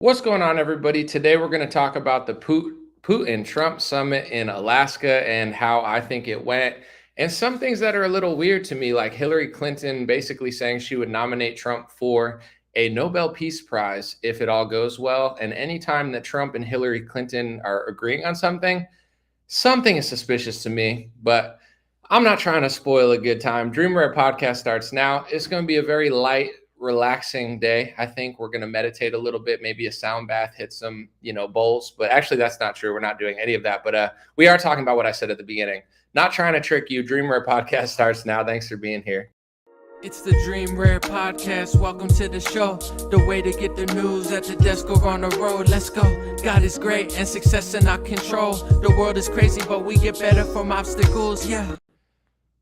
What's going on, everybody? Today we're going to talk about the Putin-Trump summit in Alaska and how I think it went, and some things that are a little weird to me, like Hillary Clinton basically saying she would nominate Trump for a Nobel Peace Prize if it all goes well. And anytime that Trump and Hillary Clinton are agreeing on something, something is suspicious to me, but I'm not trying to spoil a good time. Dream Rare podcast starts now. It's going to be a very light, relaxing day. I think we're going to meditate a little bit, maybe a sound bath, hit some, bowls. But actually, that's not true. We're not doing any of that. But we are talking about what I said at the beginning. Not trying to trick you. Dream Rare podcast starts now. Thanks for being here. It's the Dream Rare Podcast. Welcome to the show. The way to get the news at the desk or on the road. Let's go. God is great and success in our control. The world is crazy, but we get better from obstacles. Yeah.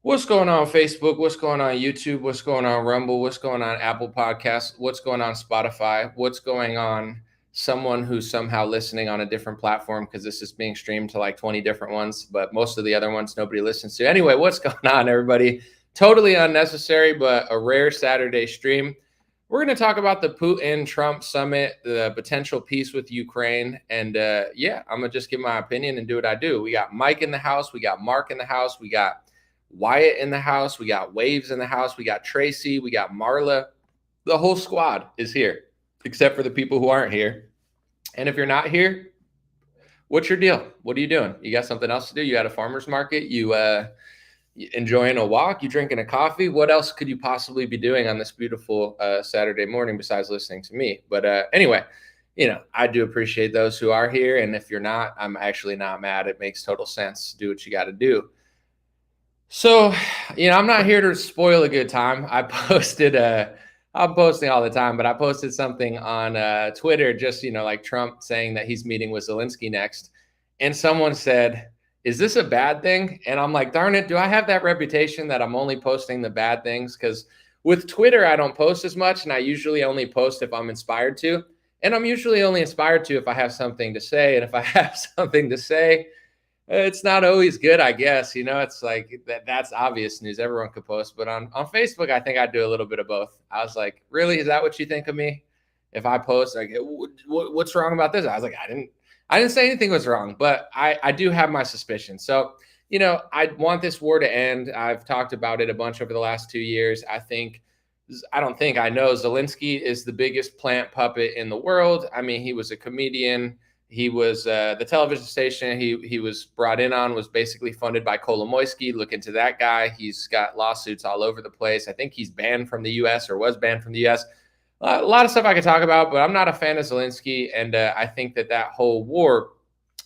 What's going on Facebook? What's going on YouTube? What's going on Rumble? What's going on Apple Podcasts? What's going on Spotify? What's going on someone who's somehow listening on a different platform, because this is being streamed to like 20 different ones, but most of the other ones nobody listens to. Anyway, what's going on, everybody? Totally unnecessary, but a rare Saturday stream. We're going to talk about the Putin-Trump summit, the potential peace with Ukraine. And I'm going to just give my opinion and do what I do. We got Mike in the house. We got Mark in the house. We got Wyatt in the house. We got Waves in the house. We got Tracy. We got Marla. The whole squad is here, except for the people who aren't here. And if you're not here, what's your deal? What are you doing? You got something else to do? You at a farmer's market? You enjoying a walk? You drinking a coffee? What else could you possibly be doing on this beautiful Saturday morning besides listening to me? But anyway, I do appreciate those who are here. And if you're not, I'm actually not mad. It makes total sense. Do what you got to do. So, I'm not here to spoil a good time. I'm posting all the time, but I posted something on Twitter, just, like Trump saying that he's meeting with Zelensky next. And someone said, is this a bad thing? And I'm like, darn it, do I have that reputation that I'm only posting the bad things? Because with Twitter, I don't post as much, and I usually only post if I'm inspired to. And I'm usually only inspired to if I have something to say. And if I have something to say, it's not always good, I guess. It's like that's obvious news. Everyone could post. But on Facebook, I think I do a little bit of both. I was like, really? Is that what you think of me? If I post, like, what's wrong about this? I was like, I didn't say anything was wrong, but I do have my suspicions. So, I want this war to end. I've talked about it a bunch over the last 2 years. I know Zelensky is the biggest plant puppet in the world. I mean, he was a comedian. He was the television station he was brought in on was basically funded by Kolomoisky. Look into that guy. He's got lawsuits all over the place. I think he's banned from the U.S. or was banned from the U.S. A lot of stuff I could talk about, but I'm not a fan of Zelensky. And I think that whole war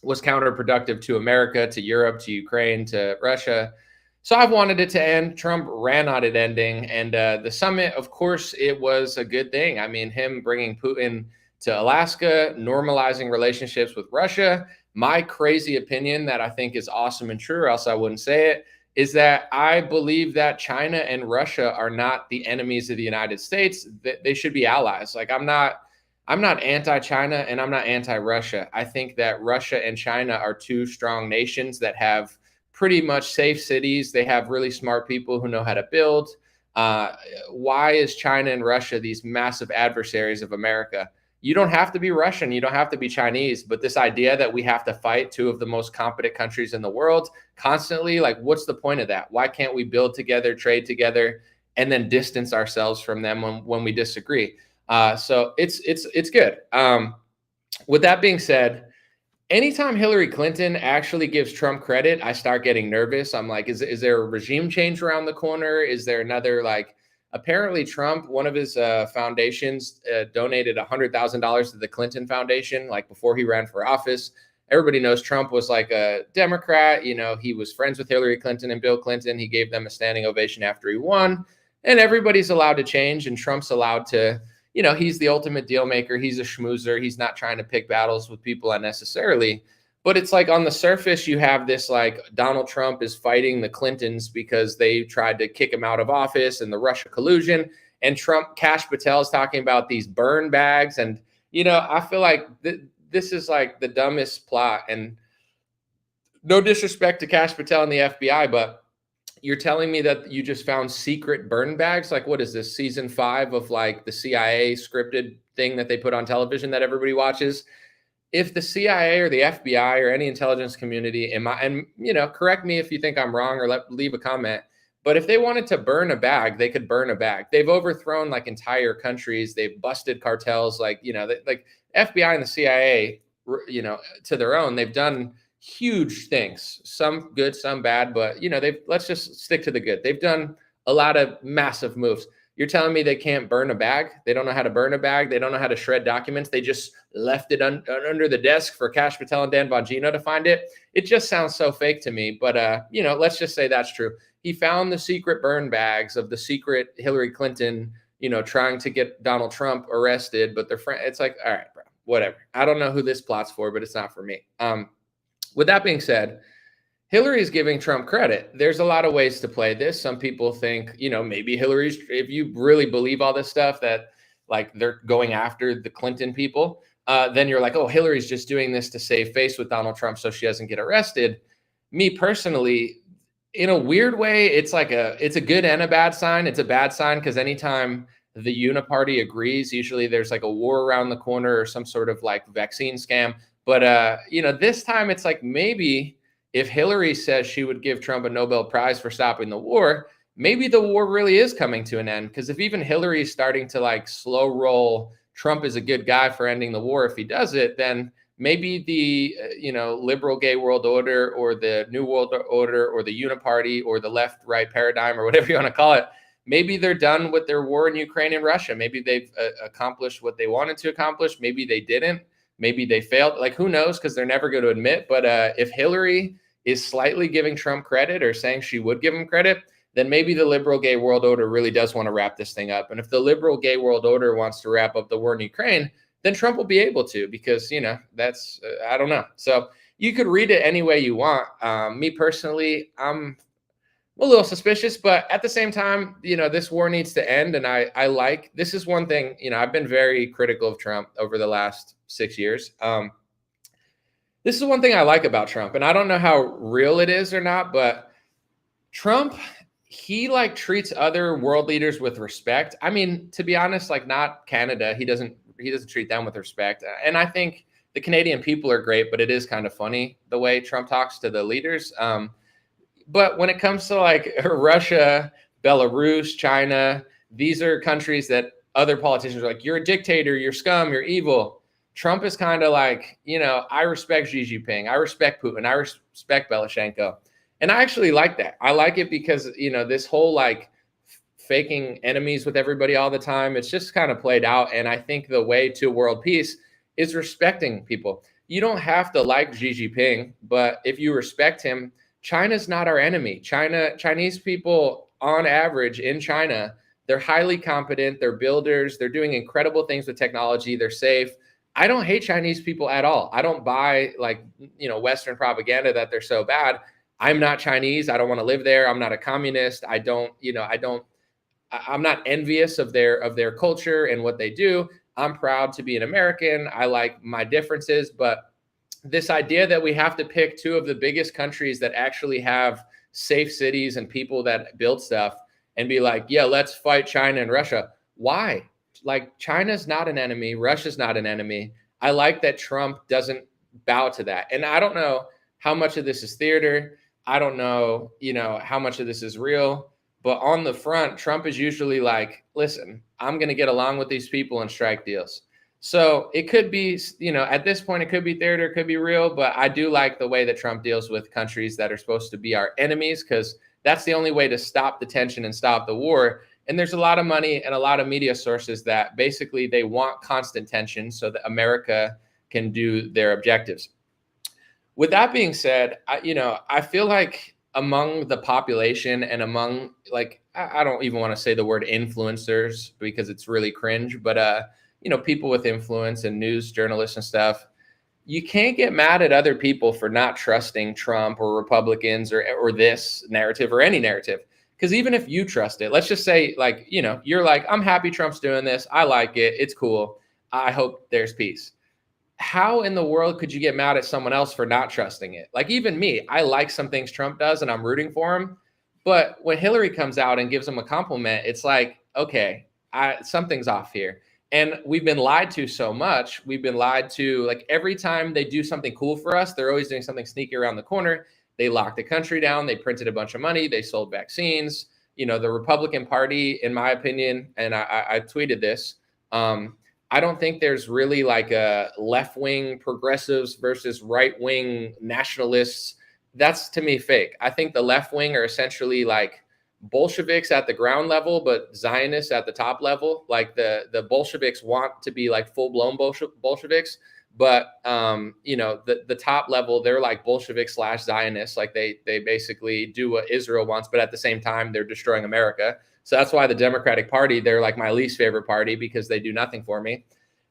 was counterproductive to America, to Europe, to Ukraine, to Russia. So I've wanted it to end. Trump ran on it ending. And the summit, of course, it was a good thing. I mean, him bringing Putin to Alaska, normalizing relationships with Russia. My crazy opinion that I think is awesome and true, or else I wouldn't say it, is that I believe that China and Russia are not the enemies of the United States. That they should be allies. Like I'm not anti-China and I'm not anti-Russia. I think that Russia and China are two strong nations that have pretty much safe cities. They have really smart people who know how to build. Why is China and Russia these massive adversaries of America? You don't have to be Russian. You don't have to be Chinese. But this idea that we have to fight two of the most competent countries in the world constantly, like, what's the point of that? Why can't we build together, trade together, and then distance ourselves from them when we disagree? So it's good. With that being said, anytime Hillary Clinton actually gives Trump credit, I start getting nervous. I'm like, is there a regime change around the corner? Is there another apparently Trump, one of his foundations, donated $100,000 to the Clinton Foundation, before he ran for office. Everybody knows Trump was like a Democrat. He was friends with Hillary Clinton and Bill Clinton. He gave them a standing ovation after he won. And everybody's allowed to change, and Trump's allowed to, he's the ultimate deal maker. He's a schmoozer. He's not trying to pick battles with people unnecessarily. But it's like on the surface, you have this Donald Trump is fighting the Clintons because they tried to kick him out of office and the Russia collusion. And Kash Patel is talking about these burn bags. And, I feel like this is the dumbest plot. And no disrespect to Kash Patel and the FBI, but You're telling me that you just found secret burn bags? Like, what is this, season 5 of like the CIA scripted thing that they put on television that everybody watches? If the CIA or the FBI or any intelligence community, and correct me if you think I'm wrong, or leave a comment, but if they wanted to burn a bag, they could burn a bag. They've overthrown like entire countries. They've busted cartels, like FBI and the CIA, to their own. They've done huge things, some good, some bad, but let's just stick to the good. They've done a lot of massive moves. You're telling me they can't burn a bag? They don't know how to burn a bag. They don't know how to shred documents. They just left it under the desk for Kash Patel and Dan Bongino to find it. It just sounds so fake to me. But, let's just say that's true. He found the secret burn bags of the secret Hillary Clinton, trying to get Donald Trump arrested. But it's like, all right, bro, whatever. I don't know who this plot's for, but it's not for me. With that being said, Hillary is giving Trump credit. There's a lot of ways to play this. Some people think, maybe Hillary's, if you really believe all this stuff that like they're going after the Clinton people, then you're like, oh, Hillary's just doing this to save face with Donald Trump so she doesn't get arrested. Me personally, in a weird way, it's a good and a bad sign. It's a bad sign because anytime the uniparty agrees, usually there's like a war around the corner or some sort of like vaccine scam. But, this time it's like maybe if Hillary says she would give Trump a Nobel Prize for stopping the war, maybe the war really is coming to an end. Because if even Hillary is starting to like slow roll Trump is a good guy for ending the war if he does it, then maybe the liberal gay world order or the new world order or the uniparty or the left-right paradigm or whatever you want to call it, maybe they're done with their war in Ukraine and Russia. Maybe they've accomplished what they wanted to accomplish. Maybe they didn't. Maybe they failed. Like, who knows? Because they're never going to admit. But if Hillary is slightly giving Trump credit or saying she would give him credit, then maybe the liberal gay world order really does want to wrap this thing up. And if the liberal gay world order wants to wrap up the war in Ukraine, then Trump will be able to, because, that's, I don't know. So you could read it any way you want. Me personally, I'm a little suspicious, but at the same time, this war needs to end. And this is one thing, I've been very critical of Trump over the last 6 years. This is one thing I like about Trump, and I don't know how real it is or not, but Trump, he like treats other world leaders with respect. I mean, to be honest, like not Canada, he doesn't treat them with respect. And I think the Canadian people are great, but it is kind of funny the way Trump talks to the leaders. But when it comes to like Russia, Belarus, China, these are countries that other politicians are like, you're a dictator, you're scum, you're evil. Trump is kind of like, I respect Xi Jinping, I respect Putin, I respect Belashenko. And I actually like that. I like it because, this whole like faking enemies with everybody all the time, it's just kind of played out. And I think the way to world peace is respecting people. You don't have to like Xi Jinping, but if you respect him, China's not our enemy. Chinese people on average in China, they're highly competent, they're builders, they're doing incredible things with technology, they're safe. I don't hate Chinese people at all. I don't buy like, Western propaganda that they're so bad. I'm not Chinese. I don't want to live there. I'm not a communist. I'm not envious of their culture and what they do. I'm proud to be an American. I like my differences, but this idea that we have to pick two of the biggest countries that actually have safe cities and people that build stuff and be like, yeah, let's fight China and Russia. Why? Like, China's not an enemy. Russia's not an enemy. I like that Trump doesn't bow to that. And I don't know how much of this is theater. I don't know, how much of this is real. But on the front, Trump is usually like, listen, I'm going to get along with these people and strike deals. So it could be, at this point, it could be theater, it could be real. But I do like the way that Trump deals with countries that are supposed to be our enemies, because that's the only way to stop the tension and stop the war. And there's a lot of money and a lot of media sources that basically they want constant tension so that America can do their objectives. With that being said, I feel like among the population and among, like, I don't even want to say the word influencers because it's really cringe, but, people with influence and news journalists and stuff, you can't get mad at other people for not trusting Trump or Republicans or this narrative or any narrative. Because even if you trust it, let's just say, like, you're like, I'm happy Trump's doing this. I like it. It's cool. I hope there's peace. How in the world could you get mad at someone else for not trusting it? Like, even me, I like some things Trump does and I'm rooting for him. But when Hillary comes out and gives them a compliment, it's like, okay, something's off here. And we've been lied to so much. We've been lied to, like, every time they do something cool for us, they're always doing something sneaky around the corner. They locked the country down. They printed a bunch of money. They sold vaccines. The Republican Party, in my opinion, and I tweeted this, I don't think there's really like a left-wing progressives versus right-wing nationalists. That's, to me, fake. I think the left wing are essentially like Bolsheviks at the ground level, but Zionists at the top level. Like the Bolsheviks want to be like full-blown Bolsheviks, but the top level, they're like Bolshevik / Zionists. Like they basically do what Israel wants, but at the same time they're destroying America. So that's why the Democratic Party, they're like my least favorite party, because they do nothing for me.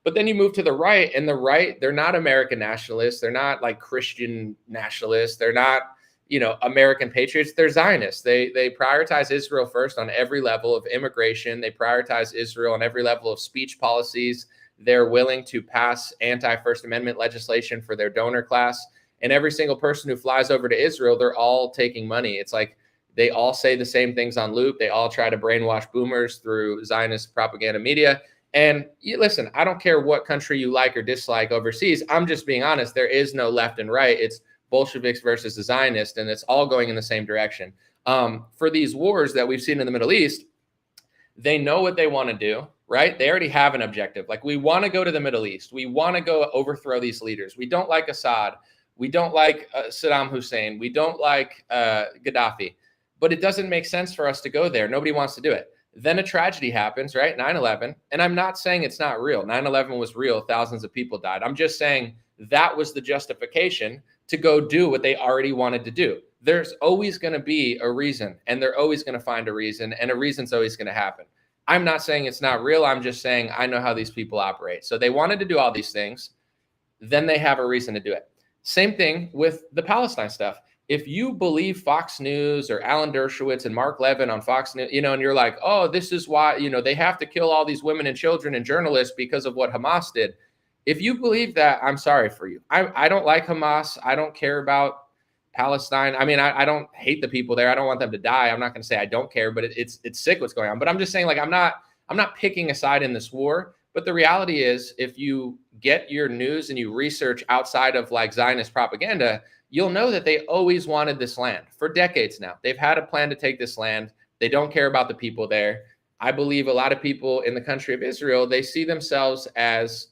But then you move to the right, and the right, they're not American nationalists. They're not like Christian nationalists. They're not, American patriots. They're Zionists. They prioritize Israel first on every level of immigration. They prioritize Israel on every level of speech policies. They're willing to pass anti-First Amendment legislation for their donor class. And every single person who flies over to Israel, they're all taking money. It's like they all say the same things on loop. They all try to brainwash boomers through Zionist propaganda media. And listen, I don't care what country you like or dislike overseas. I'm just being honest. There is no left and right. It's Bolsheviks versus the Zionists, and it's all going in the same direction. For these wars that we've seen in the Middle East, they know what they want to do, right? They already have an objective. Like, we want to go to the Middle East. We want to go overthrow these leaders. We don't like Assad. We don't like Saddam Hussein. We don't like Gaddafi. But it doesn't make sense for us to go there. Nobody wants to do it. Then a tragedy happens, right? 9/11. And I'm not saying it's not real. 9/11 was real. Thousands of people died. I'm just saying that was the justification to go do what they already wanted to do. There's always going to be a reason, and they're always going to find a reason, and a reason's always going to happen. I'm not saying it's not real. I'm just saying I know how these people operate. So they wanted to do all these things. Then they have a reason to do it. Same thing with the Palestine stuff. If you believe Fox News or Alan Dershowitz and Mark Levin on Fox News, and you're like, oh, this is why, they have to kill all these women and children and journalists because of what Hamas did. If you believe that, I'm sorry for you. I don't like Hamas. I don't care about Palestine. I mean, I don't hate the people there. I don't want them to die. I'm not going to say I don't care, but it's sick what's going on. But I'm just saying, like, I'm not picking a side in this war. But the reality is, if you get your news and you research outside of like Zionist propaganda, you'll know that they always wanted this land for decades now. They've had a plan to take this land. They don't care about the people there. I believe a lot of people in the country of Israel, they see themselves as,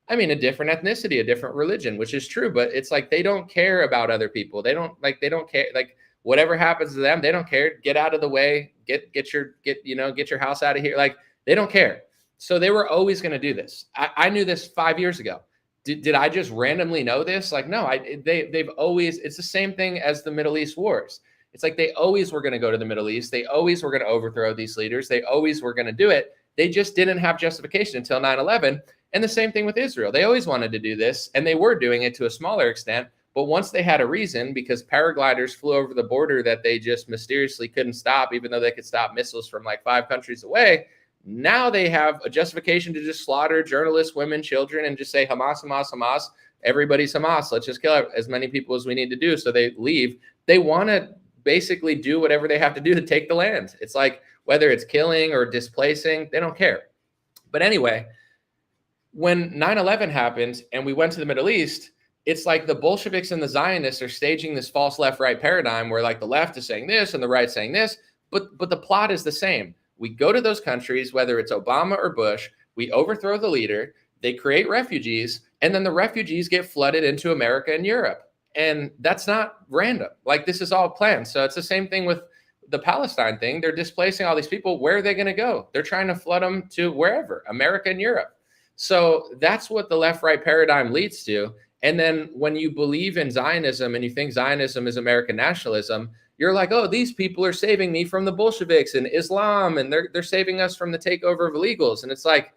a different ethnicity, a different religion, which is true, but it's like they don't care about other people. They don't care. Like, whatever happens to them, they don't care. Get out of the way. Get your house out of here. Like, they don't care. So they were always going to do this. I knew this 5 years ago. Did I just randomly know this? Like, no, they've always, it's the same thing as the Middle East wars. It's like they always were going to go to the Middle East. They always were going to overthrow these leaders. They always were going to do it. They just didn't have justification until 9/11. And the same thing with Israel. They always wanted to do this, and they were doing it to a smaller extent. But once they had a reason, because paragliders flew over the border that they just mysteriously couldn't stop, even though they could stop missiles from like 5 countries away, now they have a justification to just slaughter journalists, women, children, and just say Hamas, Hamas, Hamas. Everybody's Hamas. Let's just kill as many people as we need to do. So they leave. They want to basically do whatever they have to do to take the land. It's like, whether it's killing or displacing, they don't care. But anyway, when 9/11 happened and we went to the Middle East, it's like the Bolsheviks and the Zionists are staging this false left-right paradigm where like the left is saying this and the right saying this, but the plot is the same. We go to those countries, whether it's Obama or Bush, we overthrow the leader, they create refugees, and then the refugees get flooded into America and Europe. And that's not random. Like, this is all planned. So it's the same thing with the Palestine thing. They're displacing all these people. Where are they going to go? They're trying to flood them to wherever, America and Europe. So that's what the left-right paradigm leads to. And then when you believe in Zionism and you think Zionism is American nationalism, you're like, oh, these people are saving me from the Bolsheviks and Islam, and they're saving us from the takeover of illegals. And it's like,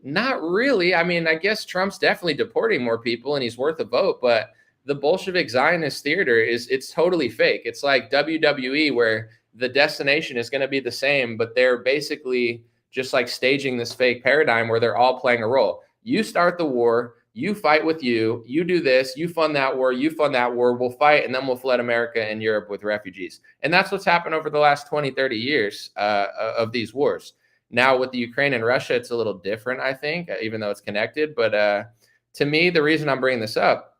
not really. I mean, I guess Trump's definitely deporting more people and he's worth a vote, but the Bolshevik Zionist theater it's totally fake. It's like WWE, where the destination is going to be the same, but they're basically just like staging this fake paradigm where they're all playing a role. You start the war, you fight with you do this, you fund that war, we'll fight, and then we'll flood America and Europe with refugees. And that's what's happened over the last 20, 30 years of these wars. Now with the Ukraine and Russia, it's a little different, I think, even though it's connected. But to me, the reason I'm bringing this up,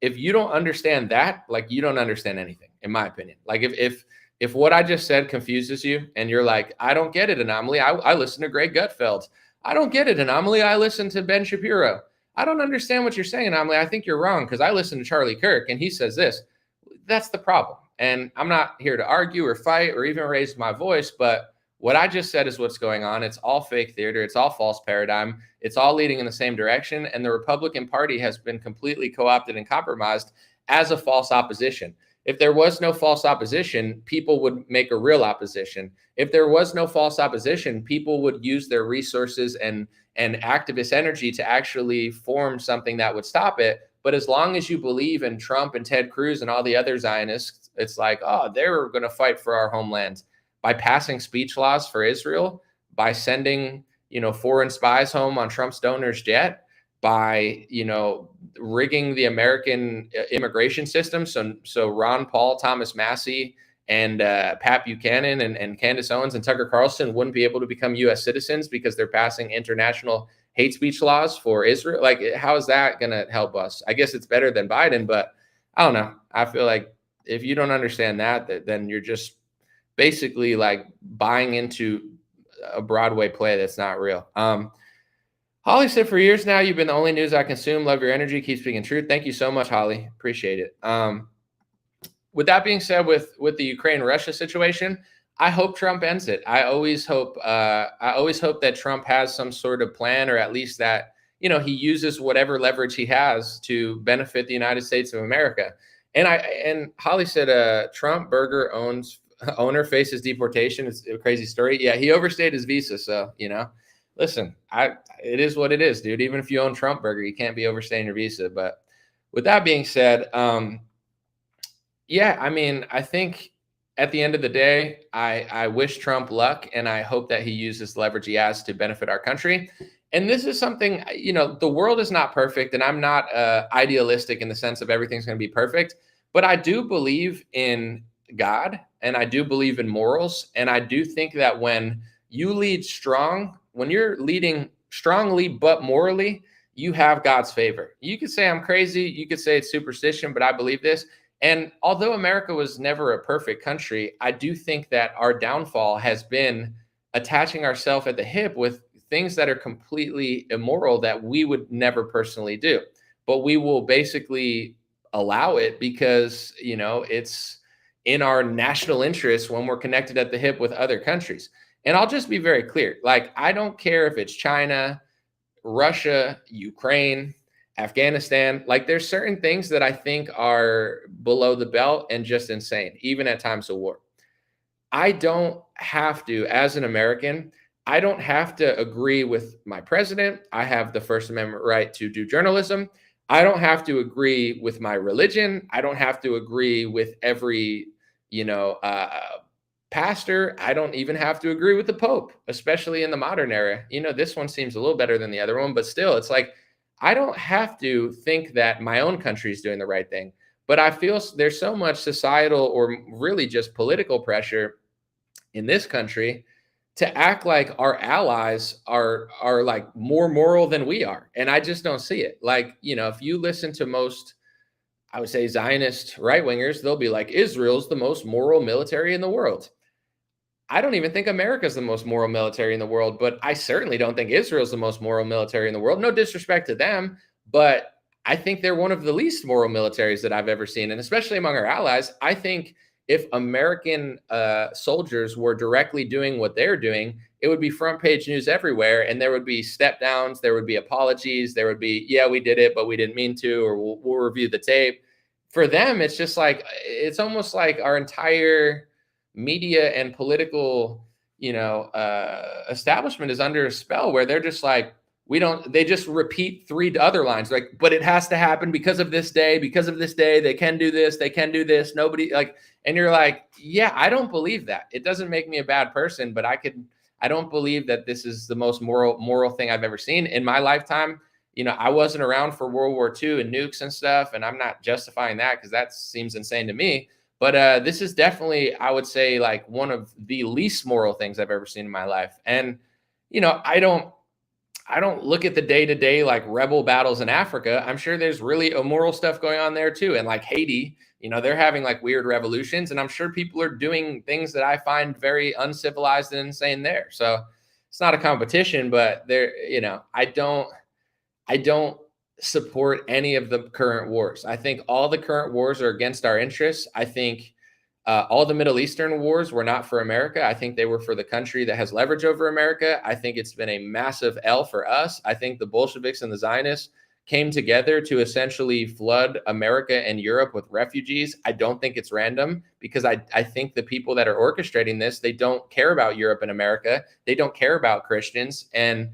if you don't understand that, like, you don't understand anything, in my opinion. Like if what I just said confuses you and you're like, I don't get it, Anomaly, I listen to Greg Gutfeld. I don't get it, Anomaly, I listen to Ben Shapiro. I don't understand what you're saying, Anomaly. I think you're wrong because I listen to Charlie Kirk and he says this. That's the problem. And I'm not here to argue or fight or even raise my voice, but what I just said is what's going on. It's all fake theater. It's all false paradigm. It's all leading in the same direction. And the Republican Party has been completely co-opted and compromised as a false opposition. If there was no false opposition, people would make a real opposition. If there was no false opposition, people would use their resources and activist energy to actually form something that would stop it. But as long as you believe in Trump and Ted Cruz and all the other Zionists, it's like, oh, they're going to fight for our homeland by passing speech laws for Israel, by sending, foreign spies home on Trump's donor's jet, by, rigging the American immigration system. So Ron Paul, Thomas Massey, and Pat Buchanan and Candace Owens and Tucker Carlson wouldn't be able to become U.S. citizens because they're passing international hate speech laws for Israel. Like, how is that going to help us? I guess it's better than Biden, but I don't know. I feel like if you don't understand that, then you're just basically like buying into a Broadway play that's not real. Holly said, for years now, you've been the only news I consume. Love your energy. Keep speaking truth. Thank you so much, Holly. Appreciate it. With that being said, with the Ukraine-Russia situation, I hope Trump ends it. I always hope that Trump has some sort of plan, or at least that, he uses whatever leverage he has to benefit the United States of America. And Holly said, Trump burger owner faces deportation. It's a crazy story. Yeah, he overstayed his visa. So, listen, it is what it is, dude. Even if you own Trump burger, you can't be overstaying your visa. But with that being said, yeah, I mean, I think at the end of the day, I wish Trump luck, and I hope that he uses the leverage he has to benefit our country. And this is something, the world is not perfect, and I'm not idealistic in the sense of everything's going to be perfect, but I do believe in God, and I do believe in morals, and I do think that when you lead strong, when you're leading strongly but morally, you have God's favor. You could say I'm crazy, you could say it's superstition, but I believe this. And although America was never a perfect country, I do think that our downfall has been attaching ourselves at the hip with things that are completely immoral that we would never personally do. But we will basically allow it because, it's in our national interest when we're connected at the hip with other countries. And I'll just be very clear. Like, I don't care if it's China, Russia, Ukraine, Afghanistan. Like, there's certain things that I think are below the belt and just insane, even at times of war. I don't have to, as an American, I don't have to agree with my president. I have the First Amendment right to do journalism. I don't have to agree with my religion. I don't have to agree with every, pastor. I don't even have to agree with the Pope, especially in the modern era. This one seems a little better than the other one, but still, it's like, I don't have to think that my own country is doing the right thing, but I feel there's so much societal or really just political pressure in this country to act like our allies are like more moral than we are. And I just don't see it. Like, if you listen to most, I would say, Zionist right-wingers, they'll be like, Israel's the most moral military in the world. I don't even think America's the most moral military in the world, but I certainly don't think Israel's the most moral military in the world. No disrespect to them, but I think they're one of the least moral militaries that I've ever seen. And especially among our allies, I think if American soldiers were directly doing what they're doing, it would be front page news everywhere. And there would be step downs. There would be apologies. There would be, yeah, we did it, but we didn't mean to, or we'll review the tape. For them, it's just like, it's almost like our entire media and political, establishment is under a spell where they're just like, they just repeat three other lines, like, but it has to happen because of this day, they can do this, nobody and you're like, yeah, I don't believe that. It doesn't make me a bad person, but I don't believe that this is the most moral thing I've ever seen in my lifetime. I wasn't around for World War II and nukes and stuff, and I'm not justifying that because that seems insane to me. But this is definitely, I would say, like one of the least moral things I've ever seen in my life. And, I don't look at the day-to-day like rebel battles in Africa. I'm sure there's really immoral stuff going on there too. And like Haiti, they're having like weird revolutions, and I'm sure people are doing things that I find very uncivilized and insane there. So it's not a competition, but I don't support any of the current wars. I think all the current wars are against our interests. I think all the Middle Eastern wars were not for America. I think they were for the country that has leverage over America. I think it's been a massive L for us. I think the Bolsheviks and the Zionists came together to essentially flood America and Europe with refugees. I don't think it's random, because I think the people that are orchestrating this, they don't care about Europe and America. They don't care about Christians. And,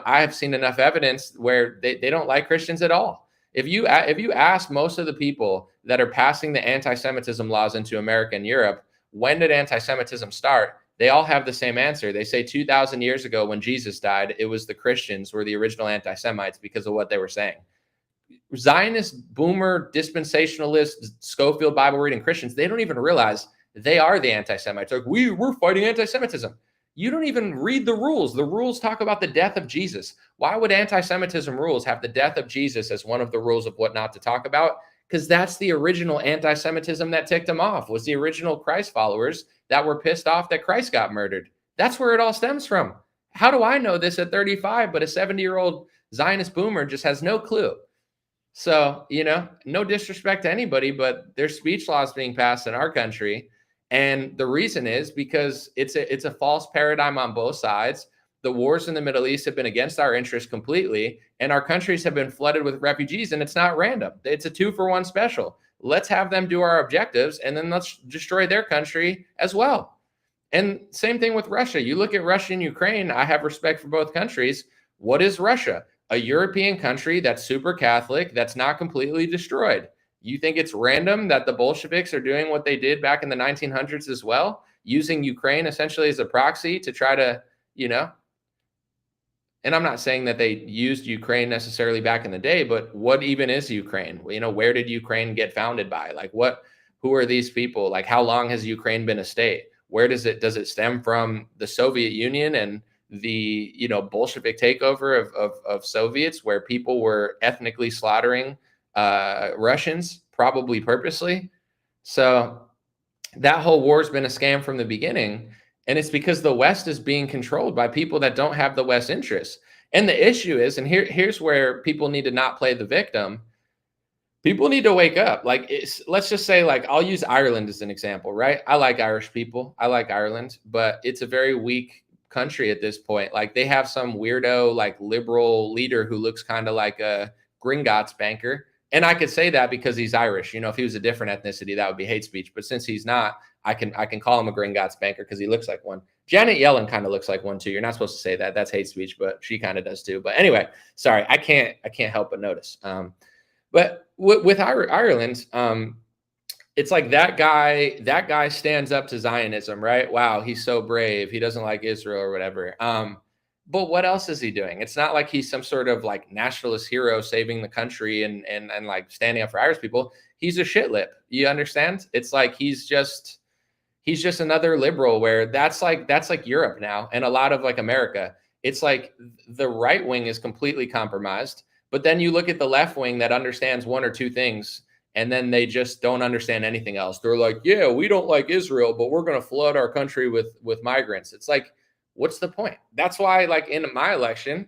I have seen enough evidence where they don't like Christians at all. If you ask most of the people that are passing the anti-Semitism laws into America and Europe, when did anti-Semitism start? They all have the same answer. They say 2,000 years ago when Jesus died, it was the Christians were the original anti-Semites because of what they were saying. Zionist, boomer, dispensationalist, Schofield Bible reading Christians, they don't even realize they are the anti-Semites. Like, we're fighting anti-Semitism. You don't even read the rules. The rules talk about the death of Jesus. Why would anti-Semitism rules have the death of Jesus as one of the rules of what not to talk about? Because that's the original anti-Semitism that ticked them off, was the original Christ followers that were pissed off that Christ got murdered. That's where it all stems from. How do I know this at 35, but a 70-year-old Zionist boomer just has no clue? So, no disrespect to anybody, but there's speech laws being passed in our country. And the reason is because it's a false paradigm on both sides. The wars in the Middle East have been against our interests completely, and our countries have been flooded with refugees, and it's not random. It's a 2-for-1 special. Let's have them do our objectives, and then let's destroy their country as well. And same thing with Russia. You look at Russia and Ukraine, I have respect for both countries. What is Russia? A European country that's super Catholic, that's not completely destroyed. You think it's random that the Bolsheviks are doing what they did back in the 1900s as well, using Ukraine essentially as a proxy to try to, and I'm not saying that they used Ukraine necessarily back in the day, but what even is Ukraine? Where did Ukraine get founded by? Like, who are these people? Like, how long has Ukraine been a state? Where does it stem from? The Soviet Union and the, Bolshevik takeover of Soviets, where people were ethnically slaughtering Russians, probably purposely. So that whole war's been a scam from the beginning. And it's because the West is being controlled by people that don't have the West interests. And the issue is, and here's where people need to not play the victim. People need to wake up. Like, let's just say, like, I'll use Ireland as an example, right? I like Irish people. I like Ireland, but it's a very weak country at this point. Like, they have some weirdo, like, liberal leader who looks kind of like a Gringotts banker. And I could say that because he's Irish. If he was a different ethnicity, that would be hate speech. But since he's not, I can call him a Gringotts banker because he looks like one. Janet Yellen kind of looks like one too. You're not supposed to say that. That's hate speech, but she kind of does too. But anyway, sorry, I can't help but notice. But with Ireland, it's like that guy stands up to Zionism, right? Wow, he's so brave. He doesn't like Israel or whatever. But what else is he doing? It's not like he's some sort of like nationalist hero saving the country and like standing up for Irish people. He's a shit lip. You understand? It's like he's just another liberal, where that's like Europe now, and a lot of like America. It's like the right wing is completely compromised, but then you look at the left wing that understands one or two things, and then they just don't understand anything else. They're like, yeah, we don't like Israel, but we're going to flood our country with migrants. It's like, what's the point? That's why, like, in my election,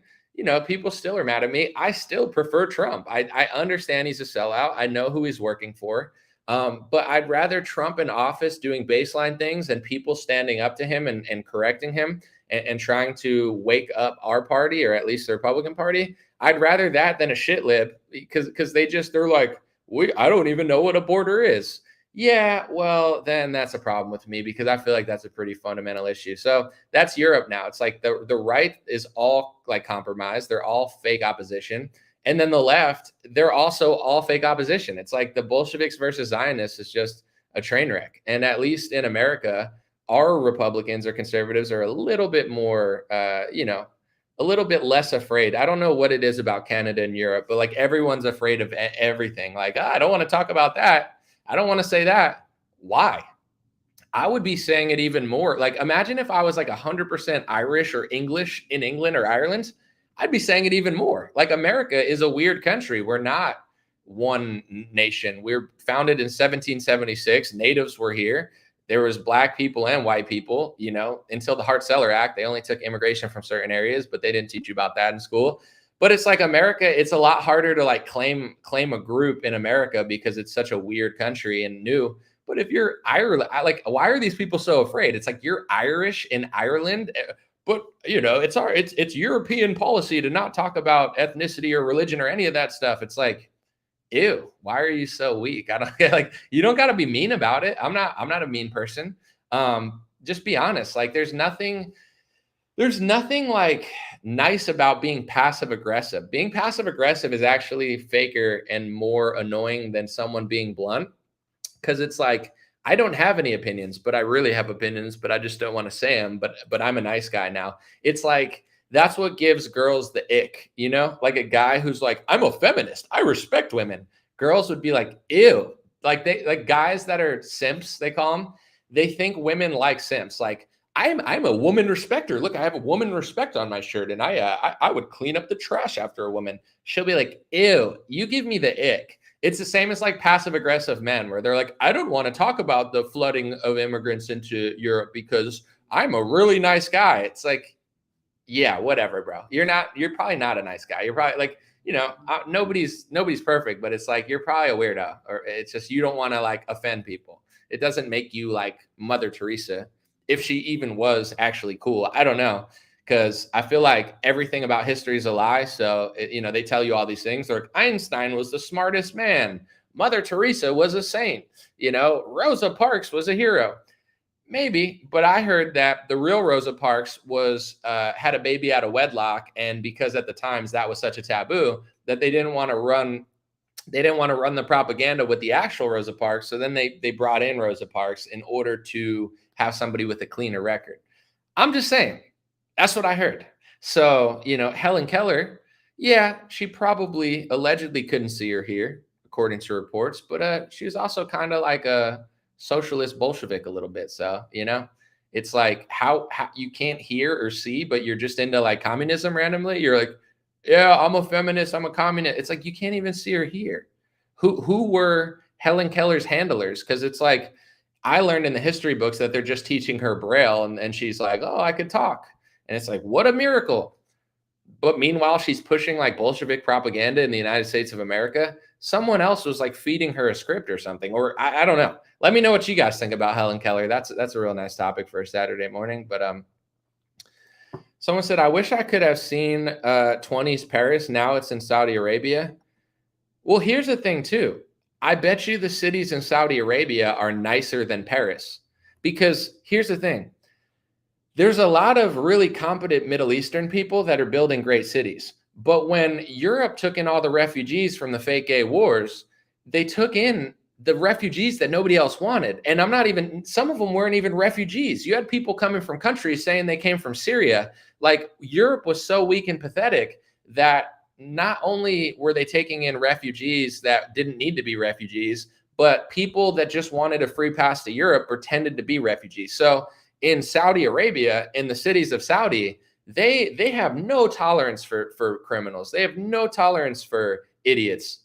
people still are mad at me. I still prefer Trump. I understand he's a sellout. I know who he's working for. But I'd rather Trump in office doing baseline things and people standing up to him and correcting him and trying to wake up our party, or at least the Republican Party. I'd rather that than a shit lip, because they're like, I don't even know what a border is. Yeah, well, then that's a problem with me, because I feel like that's a pretty fundamental issue. So that's Europe now. It's like the right is all like compromised. They're all fake opposition. And then the left, they're also all fake opposition. It's like the Bolsheviks versus Zionists is just a train wreck. And at least in America, our Republicans or conservatives are a little bit more, a a little bit less afraid. I don't know what it is about Canada and Europe, but like everyone's afraid of everything. Like, I don't want to talk about that. I don't want to say that. Why? I would be saying it even more. Like, imagine if I was like 100% Irish or English in England or Ireland, I'd be saying it even more. Like, America is a weird country. We're not one nation. We're founded in 1776. Natives were here. There was black people and white people, you know, until the Hart-Celler Act. They only took immigration from certain areas, but they didn't teach you about that in school. But it's like America, it's a lot harder to like claim a group in America because it's such a weird country and new. But if you're Ireland, like, why are these people so afraid? It's like you're Irish in Ireland, but you know, it's European policy to not talk about ethnicity or religion or any of that stuff. It's like, ew, why are you so weak? I don't like, you don't got to be mean about it. I'm not a mean person. Just be honest. Like, there's nothing like nice about being passive aggressive. Being passive aggressive is actually faker and more annoying than someone being blunt. Because it's like, I don't have any opinions, but I really have opinions, but I just don't want to say them. But I'm a nice guy now. It's like, that's what gives girls the ick, you know? Like a guy who's like, I'm a feminist, I respect women. Girls would be like, ew. Like, they like guys that are simps, they call them. They think women like simps. Like, I'm a woman respecter. Look, I have a woman respect on my shirt, and I would clean up the trash after a woman. She'll be like, ew, you give me the ick. It's the same as like passive aggressive men where they're like, I don't want to talk about the flooding of immigrants into Europe because I'm a really nice guy. It's like, yeah, whatever, bro. You're probably not a nice guy. You're probably like, you know, nobody's perfect, but it's like, you're probably a weirdo, or it's just, you don't want to like offend people. It doesn't make you like Mother Teresa, if she even was actually cool. I don't know. Because I feel like everything about history is a lie. So, you know, they tell you all these things. They're like, Einstein was the smartest man. Mother Teresa was a saint. You know, Rosa Parks was a hero. Maybe, but I heard that the real Rosa Parks was had a baby out of wedlock, and because at the times that was such a taboo that they didn't want to run the propaganda with the actual Rosa Parks. So then they brought in Rosa Parks in order to have somebody with a cleaner record. I'm just saying. That's what I heard. So, you know, Helen Keller, yeah, she probably allegedly couldn't see her here, according to reports, but she was also kind of like a socialist Bolshevik a little bit. So, you know, it's like how you can't hear or see, but you're just into like communism randomly. You're like, yeah, I'm a feminist, I'm a communist. It's like you can't even see or hear. Who were Helen Keller's handlers? Because it's like, I learned in the history books that they're just teaching her Braille, and she's like, oh, I could talk. And it's like, what a miracle. But meanwhile, she's pushing like Bolshevik propaganda in the United States of America. Someone else was like feeding her a script or something, or I don't know. Let me know what you guys think about Helen Keller. That's a real nice topic for a Saturday morning. But someone said, I wish I could have seen 20s Paris. Now it's in Saudi Arabia. Well, here's the thing too. I bet you the cities in Saudi Arabia are nicer than Paris, because here's the thing. There's a lot of really competent Middle Eastern people that are building great cities. But when Europe took in all the refugees from the fake gay wars, they took in the refugees that nobody else wanted. And some of them weren't even refugees. You had people coming from countries saying they came from Syria. Like, Europe was so weak and pathetic that not only were they taking in refugees that didn't need to be refugees, but people that just wanted a free pass to Europe pretended to be refugees. So in Saudi Arabia, in the cities of Saudi, they have no tolerance for criminals. They have no tolerance for idiots.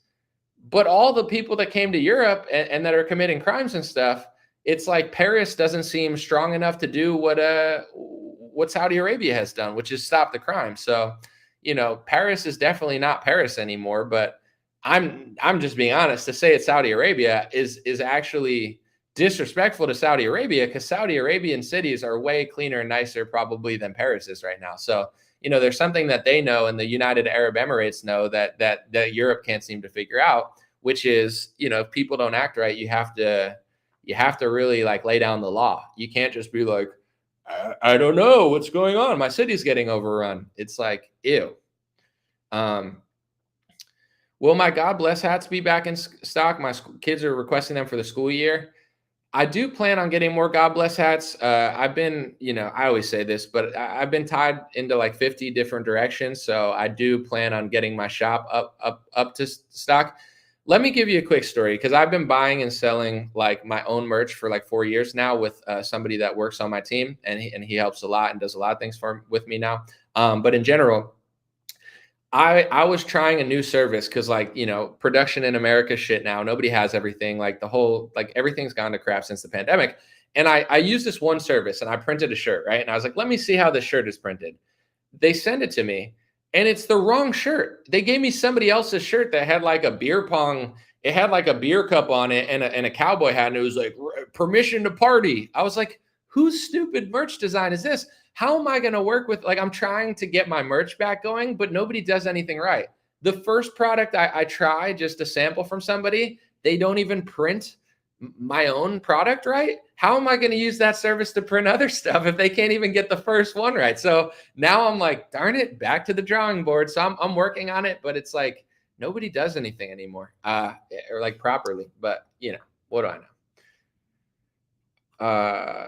But all the people that came to Europe and that are committing crimes and stuff, it's like Paris doesn't seem strong enough to do what Saudi Arabia has done, which is stop the crime. So, you know, Paris is definitely not Paris anymore. But I'm just being honest. To say it's Saudi Arabia is actually disrespectful to Saudi Arabia, because Saudi Arabian cities are way cleaner and nicer probably than Paris is right now. So, you know, there's something that they know and the United Arab Emirates know that Europe can't seem to figure out, which is, you know, if people don't act right, you have to really like lay down the law. You can't just be like, I don't know what's going on. My city's getting overrun. It's like, ew. Will my God bless hats be back in stock? My kids are requesting them for the school year. I do plan on getting more God bless hats. I've been, I always say this, but I've been tied into like 50 different directions. So I do plan on getting my shop up to stock. Let me give you a quick story because I've been buying and selling like my own merch for like 4 years now with somebody that works on my team, and he helps a lot and does a lot of things with me now. But in general, I was trying a new service because like, production in America shit now. Nobody has everything. Like everything's gone to crap since the pandemic. And I used this one service and I printed a shirt, right? And I was like, let me see how this shirt is printed. They send it to me and it's the wrong shirt. They gave me somebody else's shirt that had like a beer pong. It had like a beer cup on it and a cowboy hat. And it was like permission to party. I was like, whose stupid merch design is this? How am I going to work with, like, I'm trying to get my merch back going, but nobody does anything right. The first product I try just to sample from somebody, they don't even print my own product right. How am I going to use that service to print other stuff if they can't even get the first one right? So now I'm like, darn it, back to the drawing board. So I'm working on it, but it's like nobody does anything anymore, or like properly. But what do I know?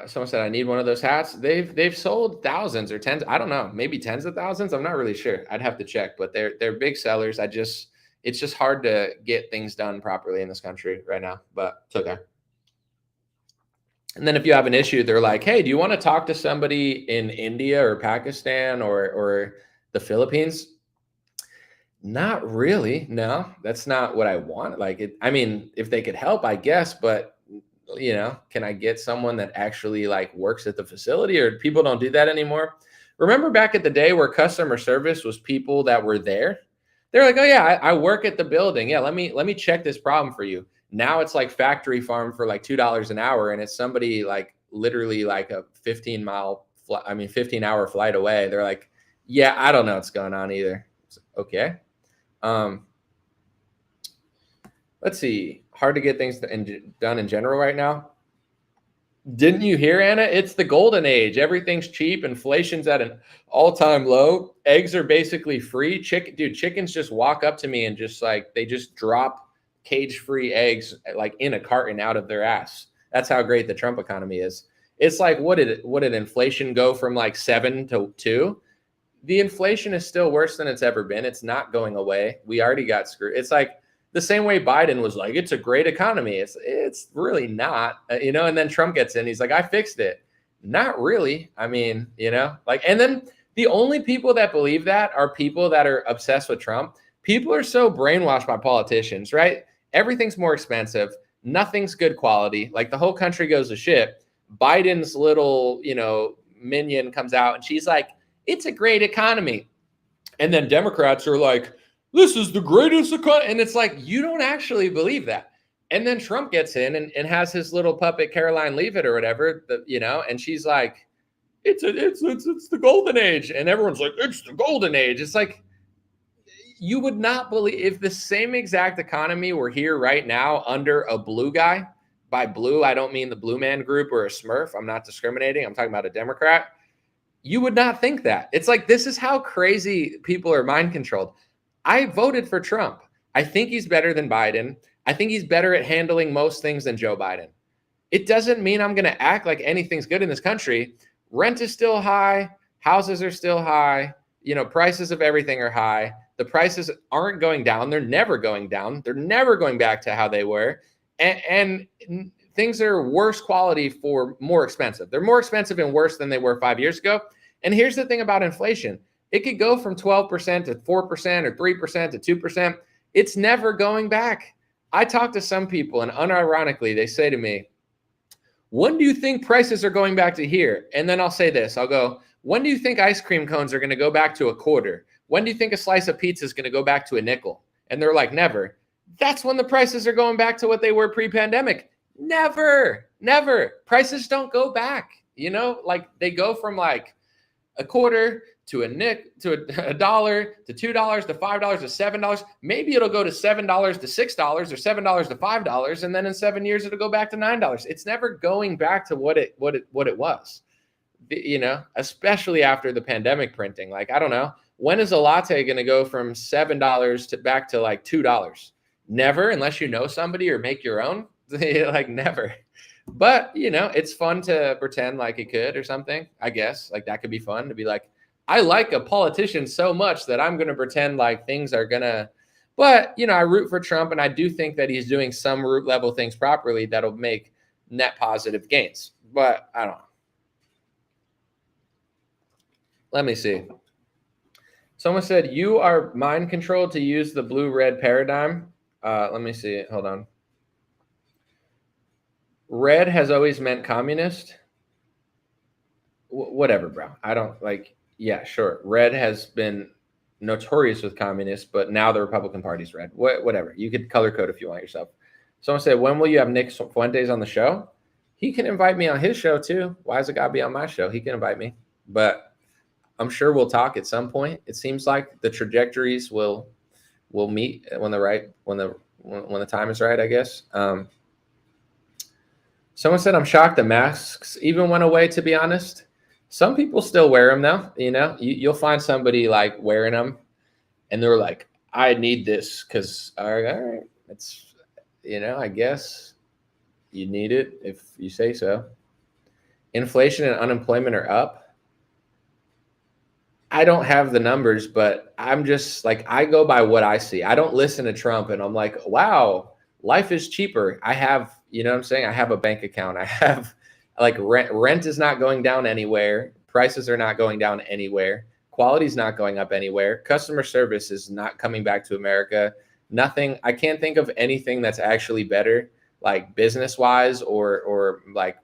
Someone said I need one of those hats. They've sold thousands or tens, I don't know, maybe tens of thousands. I'm not really sure. I'd have to check, but they're big sellers. It's just hard to get things done properly in this country right now, but it's okay. And then if you have an issue, they're like, hey, do you want to talk to somebody in India or Pakistan or the Philippines? Not really. No, that's not what I want. I mean, if they could help, I guess, but can I get someone that actually like works at the facility, or people don't do that anymore? Remember back at the day where customer service was people that were there? They're like, oh yeah, I work at the building. Yeah, let me check this problem for you. Now it's like factory farm for like $2 an hour, and it's somebody like literally like a 15-hour flight away. They're like, yeah, I don't know what's going on either. Okay. Let's see. Hard to get things done in general right now. Didn't you hear, Anna? It's the golden age. Everything's cheap. Inflation's at an all-time low. Eggs are basically free. Chickens just walk up to me and just like they just drop cage-free eggs like in a carton out of their ass. That's how great the Trump economy is. It's like what did inflation go from like 7 to 2? The inflation is still worse than it's ever been. It's not going away. We already got screwed. It's like the same way Biden was like, it's a great economy. It's really not, and then Trump gets in. He's like, I fixed it. Not really. I mean, and then the only people that believe that are people that are obsessed with Trump. People are so brainwashed by politicians, right? Everything's more expensive. Nothing's good quality. Like the whole country goes to shit. Biden's little, minion comes out and she's like, it's a great economy. And then Democrats are like, this is the greatest economy. And it's like, you don't actually believe that. And then Trump gets in and has his little puppet, Caroline Leavitt or whatever, and she's like, it's the golden age. And everyone's like, it's the golden age. It's like, you would not believe if the same exact economy were here right now under a blue guy. By blue, I don't mean the Blue Man Group or a Smurf. I'm not discriminating. I'm talking about a Democrat. You would not think that. It's like, this is how crazy people are mind controlled. I voted for Trump. I think he's better than Biden. I think he's better at handling most things than Joe Biden. It doesn't mean I'm going to act like anything's good in this country. Rent is still high. Houses are still high. Prices of everything are high. The prices aren't going down. They're never going down. They're never going back to how they were. And things are worse quality for more expensive. They're more expensive and worse than they were 5 years ago. And here's the thing about inflation. It could go from 12% to 4% or 3% to 2%. It's never going back. I talk to some people and unironically, they say to me, when do you think prices are going back to here? And then I'll say this, I'll go, when do you think ice cream cones are going to go back to a quarter? When do you think a slice of pizza is going to go back to a nickel? And they're like, never. That's when the prices are going back to what they were pre-pandemic. Never. Prices don't go back. Like they go from like a quarter to a dollar to $2 to $5 to $7. Maybe it'll go to $7 to $6 or $7 to $5, and then in 7 years it'll go back to $9. It's never going back to what it was. Especially after the pandemic printing. Like, I don't know, when is a latte going to go from $7 to back to like $2? Never, unless you know somebody or make your own. Like never. But, it's fun to pretend like it could or something, I guess. Like that could be fun to be like, I like a politician so much that I'm going to pretend like things are going to. But, I root for Trump, and I do think that he's doing some root level things properly that'll make net positive gains. But I don't know. Let me see. Someone said, you are mind controlled to use the blue-red paradigm. Let me see. Hold on. Red has always meant communist. Whatever, bro. I don't like, yeah, sure. Red has been notorious with communists, but now the Republican Party's red. Whatever. You could color code if you want yourself. Someone said, when will you have Nick Fuentes on the show? He can invite me on his show too. Why does it got to be on my show? He can invite me. But I'm sure we'll talk at some point. It seems like the trajectories will meet when the time is right, I guess. Someone said, I'm shocked the masks even went away, to be honest. Some people still wear them though. You'll find somebody like wearing them and they're like, I need this because all right, it's, I guess you need it if you say so. Inflation and unemployment are up. I don't have the numbers, but I'm just like, I go by what I see. I don't listen to Trump and I'm like, wow, life is cheaper. I have, what I'm saying? I have a bank account. I have like rent is not going down anywhere. Prices are not going down anywhere. Quality is not going up anywhere. Customer service is not coming back to America. Nothing. I can't think of anything that's actually better, like business wise or like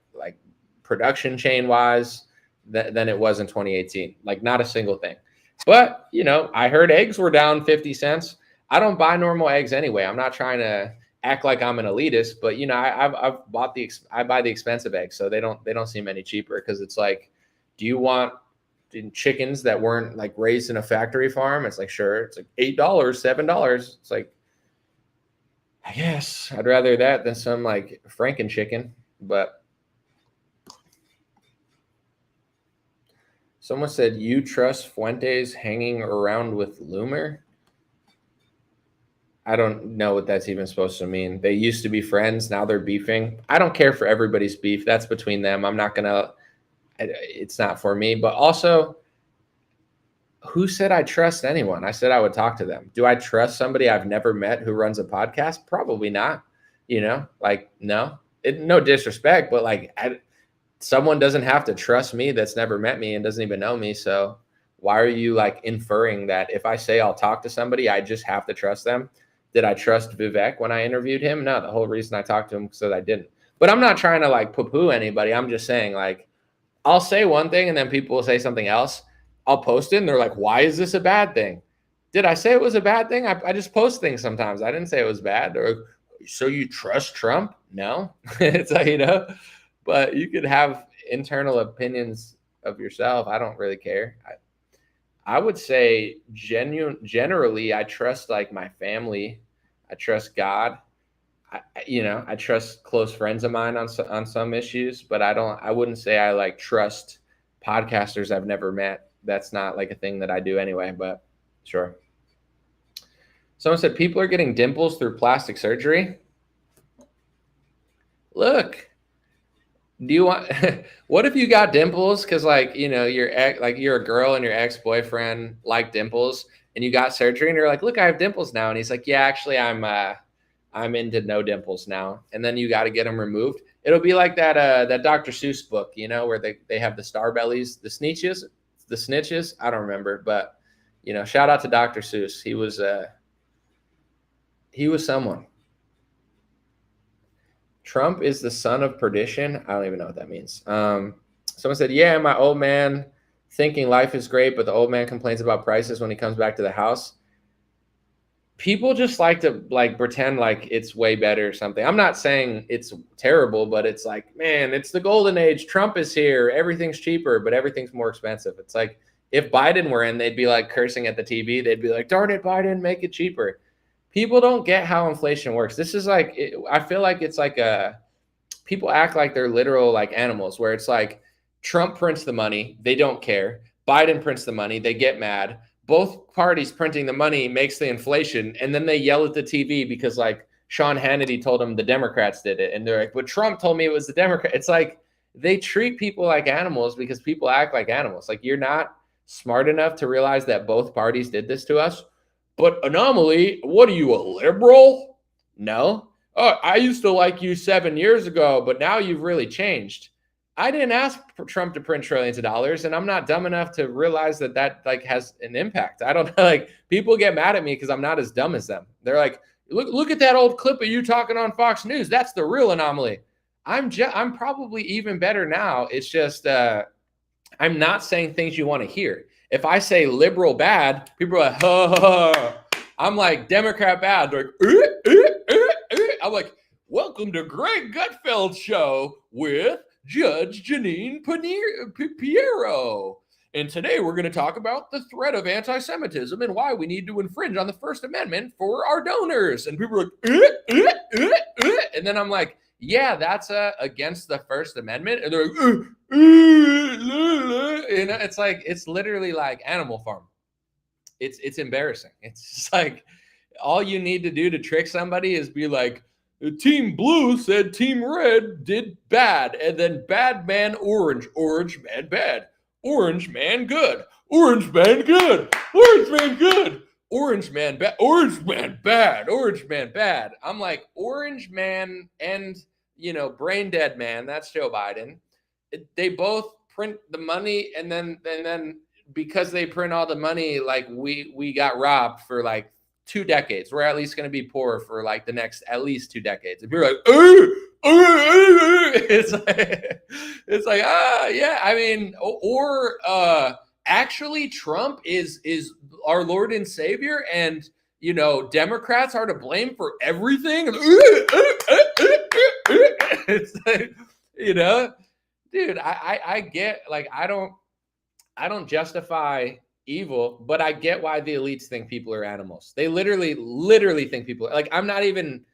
production chain wise than it was in 2018. Like not a single thing. But, I heard eggs were down 50 cents. I don't buy normal eggs anyway. I'm not trying to act like I'm an elitist, but I've bought I buy the expensive eggs, so they don't seem any cheaper because it's like, do you want chickens that weren't like raised in a factory farm? It's like, sure. It's like $8, $7. It's like, I guess I'd rather that than some like Franken chicken. But someone said, you trust Fuentes hanging around with Loomer? I don't know what that's even supposed to mean. They used to be friends. Now they're beefing. I don't care for everybody's beef. That's between them. I'm not going to, it's not for me. But also, who said I trust anyone? I said I would talk to them. Do I trust somebody I've never met who runs a podcast? Probably not. Like, no. No disrespect, but like someone doesn't have to trust me that's never met me and doesn't even know me. So why are you like inferring that if I say I'll talk to somebody, I just have to trust them? Did I trust Vivek when I interviewed him? No, the whole reason I talked to him was that I didn't. But I'm not trying to like poo-poo anybody. I'm just saying like, I'll say one thing and then people will say something else. I'll post it and they're like, why is this a bad thing? Did I say it was a bad thing? I just post things sometimes. I didn't say it was bad. Or, so you trust Trump? No. It's like, but you could have internal opinions of yourself. I don't really care. I would say generally, I trust like my family. I trust God. I trust close friends of mine on some issues, but I wouldn't say I like trust podcasters I've never met. That's not like a thing that I do anyway, but sure. Someone said people are getting dimples through plastic surgery. Look, do you want, what if you got dimples? Cause like, you're a girl and your ex-boyfriend like dimples and you got surgery and you're like, look, I have dimples now. And he's like, yeah, actually I'm into no dimples now. And then you got to get them removed. It'll be like that Dr. Seuss book, where they have the star bellies, the snitches. I don't remember, but shout out to Dr. Seuss. He was someone. Trump is the son of perdition. I don't even know what that means. Someone said, yeah, my old man thinking life is great, but the old man complains about prices when he comes back to the house. People just like to like pretend like it's way better or something. I'm not saying it's terrible, but it's like, man, it's the golden age. Trump is here. Everything's cheaper, but everything's more expensive. It's like if Biden were in, they'd be like cursing at the TV. They'd be like, darn it, Biden, make it cheaper. People don't get how inflation works. This is like, I feel like it's like people act like they're literal like animals where it's like Trump prints the money. They don't care. Biden prints the money. They get mad. Both parties printing the money makes the inflation. And then they yell at the TV because like Sean Hannity told him the Democrats did it. And they're like, but Trump told me it was the Democrat. It's like they treat people like animals because people act like animals. Like you're not smart enough to realize that both parties did this to us. But Anomaly, what are you, a liberal? No. Oh, I used to like you 7 years ago, but now you've really changed. I didn't ask for Trump to print trillions of dollars, and I'm not dumb enough to realize that that like has an impact. I don't know. Like people get mad at me because I'm not as dumb as them. They're like, look at that old clip of you talking on Fox News. That's the real Anomaly. I'm probably even better now. It's just I'm not saying things you want to hear. If I say liberal bad, people are like, ha, ha, ha. I'm like, Democrat bad. They're like, I'm like, welcome to Greg Gutfeld's show with Judge Janine Piero. And today we're going to talk about the threat of anti-Semitism and why we need to infringe on the First Amendment for our donors. And people are like, and then I'm like, yeah, that's against the First Amendment. And they're like, you know, it's like, it's literally like Animal Farm. It's embarrassing. It's just like, all you need to do to trick somebody is be like, Team Blue said Team Red did bad, and then bad man orange, orange man bad, orange man good, orange man good, orange man good, orange man bad, orange man bad, orange man bad. I'm like, orange man and, you know, brain dead man, that's Joe Biden. They both print the money, and then because they print all the money, like we got robbed for like 2 decades. We're at least going to be poor for like the next at least 2 decades. If you're like, it's like, yeah. I mean, or actually, Trump is our Lord and Savior, and you know, Democrats are to blame for everything. It's like, you know, dude, I get, like, I don't justify evil, but I get why the elites think people are animals. They literally think people like, I'm not even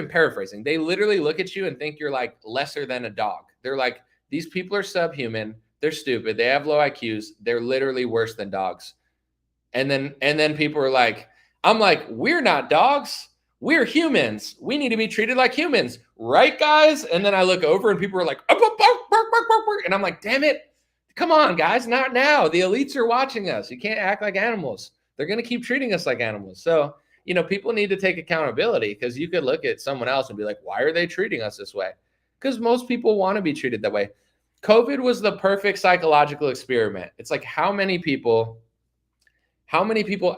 paraphrasing. They literally look at you and think you're like lesser than a dog. They're like, these people are subhuman. They're stupid. They have low IQs. They're literally worse than dogs. And then people are like, I'm like, we're not dogs. We're humans. We need to be treated like humans. Right, guys? And then I look over and people are like, and I'm like, damn it. Come on, guys, not now. The elites are watching us. You can't act like animals. They're going to keep treating us like animals. So, you know, people need to take accountability, because you could look at someone else and be like, why are they treating us this way? Because most people want to be treated that way. COVID was the perfect psychological experiment. It's like, how many people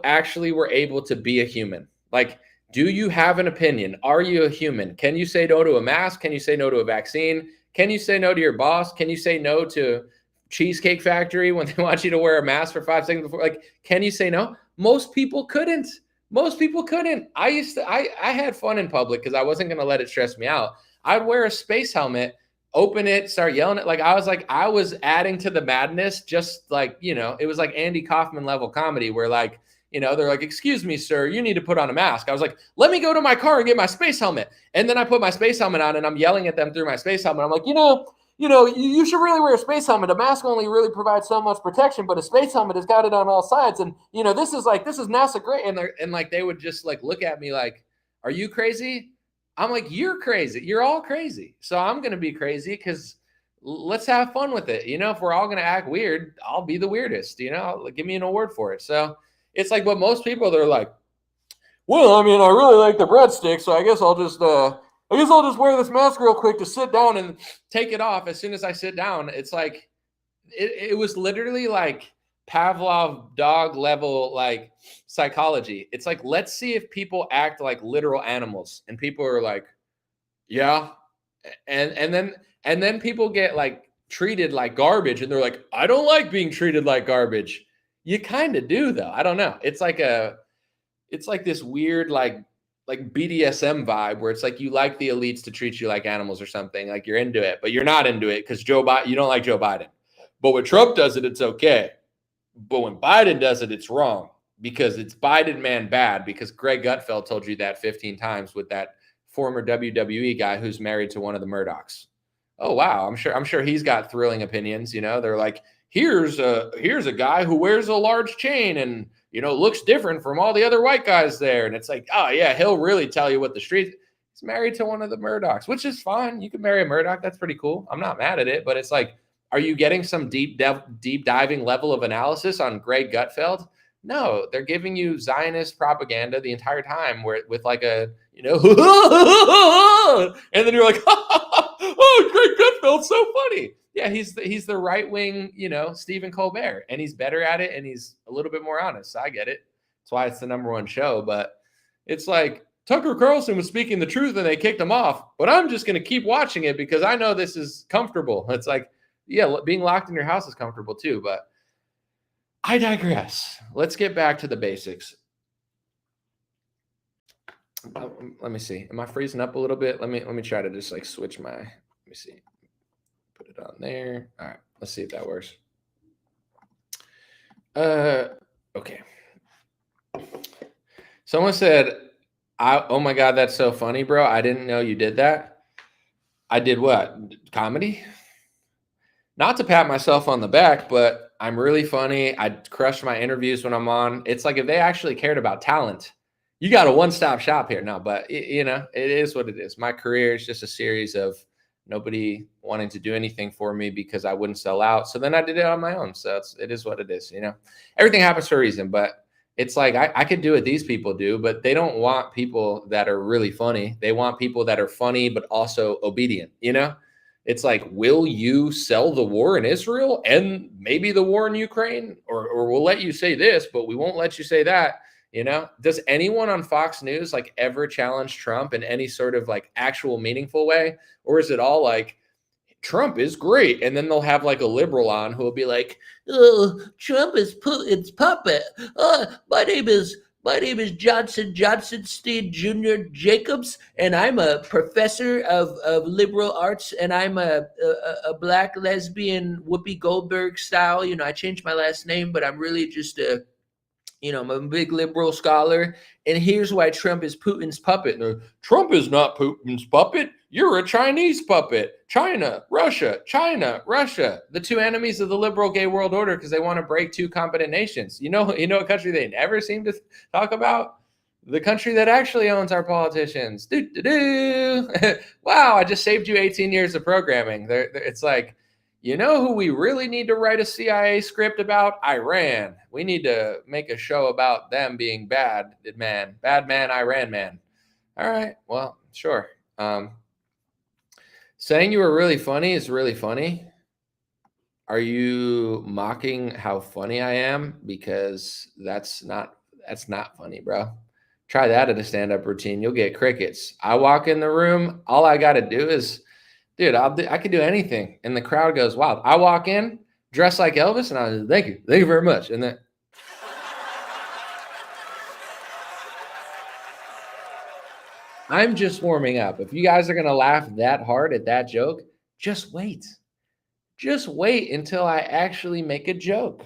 actually were able to be a human? Like, do you have an opinion? Are you a human? Can you say no to a mask? Can you say no to a vaccine? Can you say no to your boss? Can you say no to Cheesecake Factory when they want you to wear a mask for 5 seconds before? Like, can you say no? Most people couldn't. I had fun in public because I wasn't going to let it stress me out. I'd wear a space helmet, open it, start yelling it. Like, I was adding to the madness, just like, you know, it was like Andy Kaufman level comedy where, like, you know, they're like, excuse me, sir, you need to put on a mask. I was like, let me go to my car and get my space helmet. And then I put my space helmet on and I'm yelling at them through my space helmet. I'm like, you should really wear a space helmet. A mask only really provides so much protection, but a space helmet has got it on all sides. And, you know, this is NASA great. And like, they would just like look at me like, are you crazy? I'm like, you're crazy. You're all crazy. So I'm going to be crazy, because let's have fun with it. You know, if we're all going to act weird, I'll be the weirdest, you know, give me an award for it. So it's like, but most people, they're like, well, I mean, I really like the breadsticks, so I guess I'll just wear this mask real quick to sit down and take it off as soon as I sit down. It's like, it was literally like Pavlov dog level, like, psychology. It's like, let's see if people act like literal animals. And people are like, yeah. And then people get like treated like garbage, and they're like, I don't like being treated like garbage. You kind of do, though. I don't know. It's like this weird, like BDSM vibe where it's like, you like the elites to treat you like animals or something. Like, you're into it, but you're not into it because you don't like Joe Biden. But when Trump does it, it's okay. But when Biden does it, it's wrong, because it's Biden man bad, because Greg Gutfeld told you that 15 times with that former WWE guy who's married to one of the Murdochs. Oh, wow. I'm sure he's got thrilling opinions. You know, they're like, here's a guy who wears a large chain and, you know, looks different from all the other white guys there. And it's like, oh yeah, he'll really tell you what the streets. He's married to one of the Murdochs, which is fine. You can marry a Murdoch. That's pretty cool. I'm not mad at it, but it's like, are you getting some deep diving level of analysis on Greg Gutfeld? No, they're giving you Zionist propaganda the entire time with like a, and then you're like, oh, Greg Gutfeld's so funny. Yeah, he's the right wing, Stephen Colbert, and he's better at it, and he's a little bit more honest. I get it. That's why it's the number one show. But it's like Tucker Carlson was speaking the truth, and they kicked him off. But I'm just going to keep watching it because I know this is comfortable. It's like, yeah, being locked in your house is comfortable too. But I digress. Let's get back to the basics. Let me see. Am I freezing up a little bit? Let me try to just like switch my. Let me see. Put it on there. All right. Let's see if that works. Okay. Someone said, "Oh my God, that's so funny, bro. I didn't know you did that." I did what? Comedy? Not to pat myself on the back, but I'm really funny. I crush my interviews when I'm on. It's like if they actually cared about talent, you got a one-stop shop here. No, but it is what it is. My career is just a series of nobody wanting to do anything for me because I wouldn't sell out. So then I did it on my own. So it is what it is. Everything happens for a reason, but it's like I could do what these people do, but they don't want people that are really funny. They want people that are funny, but also obedient, It's like, will you sell the war in Israel and maybe the war in Ukraine? Or we'll let you say this, but we won't let you say that. Does anyone on Fox News like ever challenge Trump in any sort of like actual meaningful way? Or is it all like, Trump is great? And then they'll have like a liberal on who will be like, oh, Trump is Putin's puppet. My name is Johnson Steed Jr. Jacobs, and I'm a professor of liberal arts, and I'm a black lesbian Whoopi Goldberg style. I changed my last name, but I'm really just I'm a big liberal scholar. And here's why Trump is Putin's puppet. No, Trump is not Putin's puppet. You're a Chinese puppet. China, Russia, the two enemies of the liberal gay world order because they want to break two competent nations. You know a country they never seem to talk about? The country that actually owns our politicians. Wow, I just saved you 18 years of programming. It's like, who we really need to write a CIA script about? Iran. We need to make a show about them being bad man, Iran man. All right, well, sure. Saying you were really funny is really funny. Are you mocking how funny I am? Because that's not funny, bro. Try that at a stand-up routine. You'll get crickets. I walk in the room. All I got to do is, dude, I could do anything. And the crowd goes wild. I walk in dressed like Elvis and I was, thank you very much. And then I'm just warming up. If you guys are going to laugh that hard at that joke, just wait. Just wait until I actually make a joke.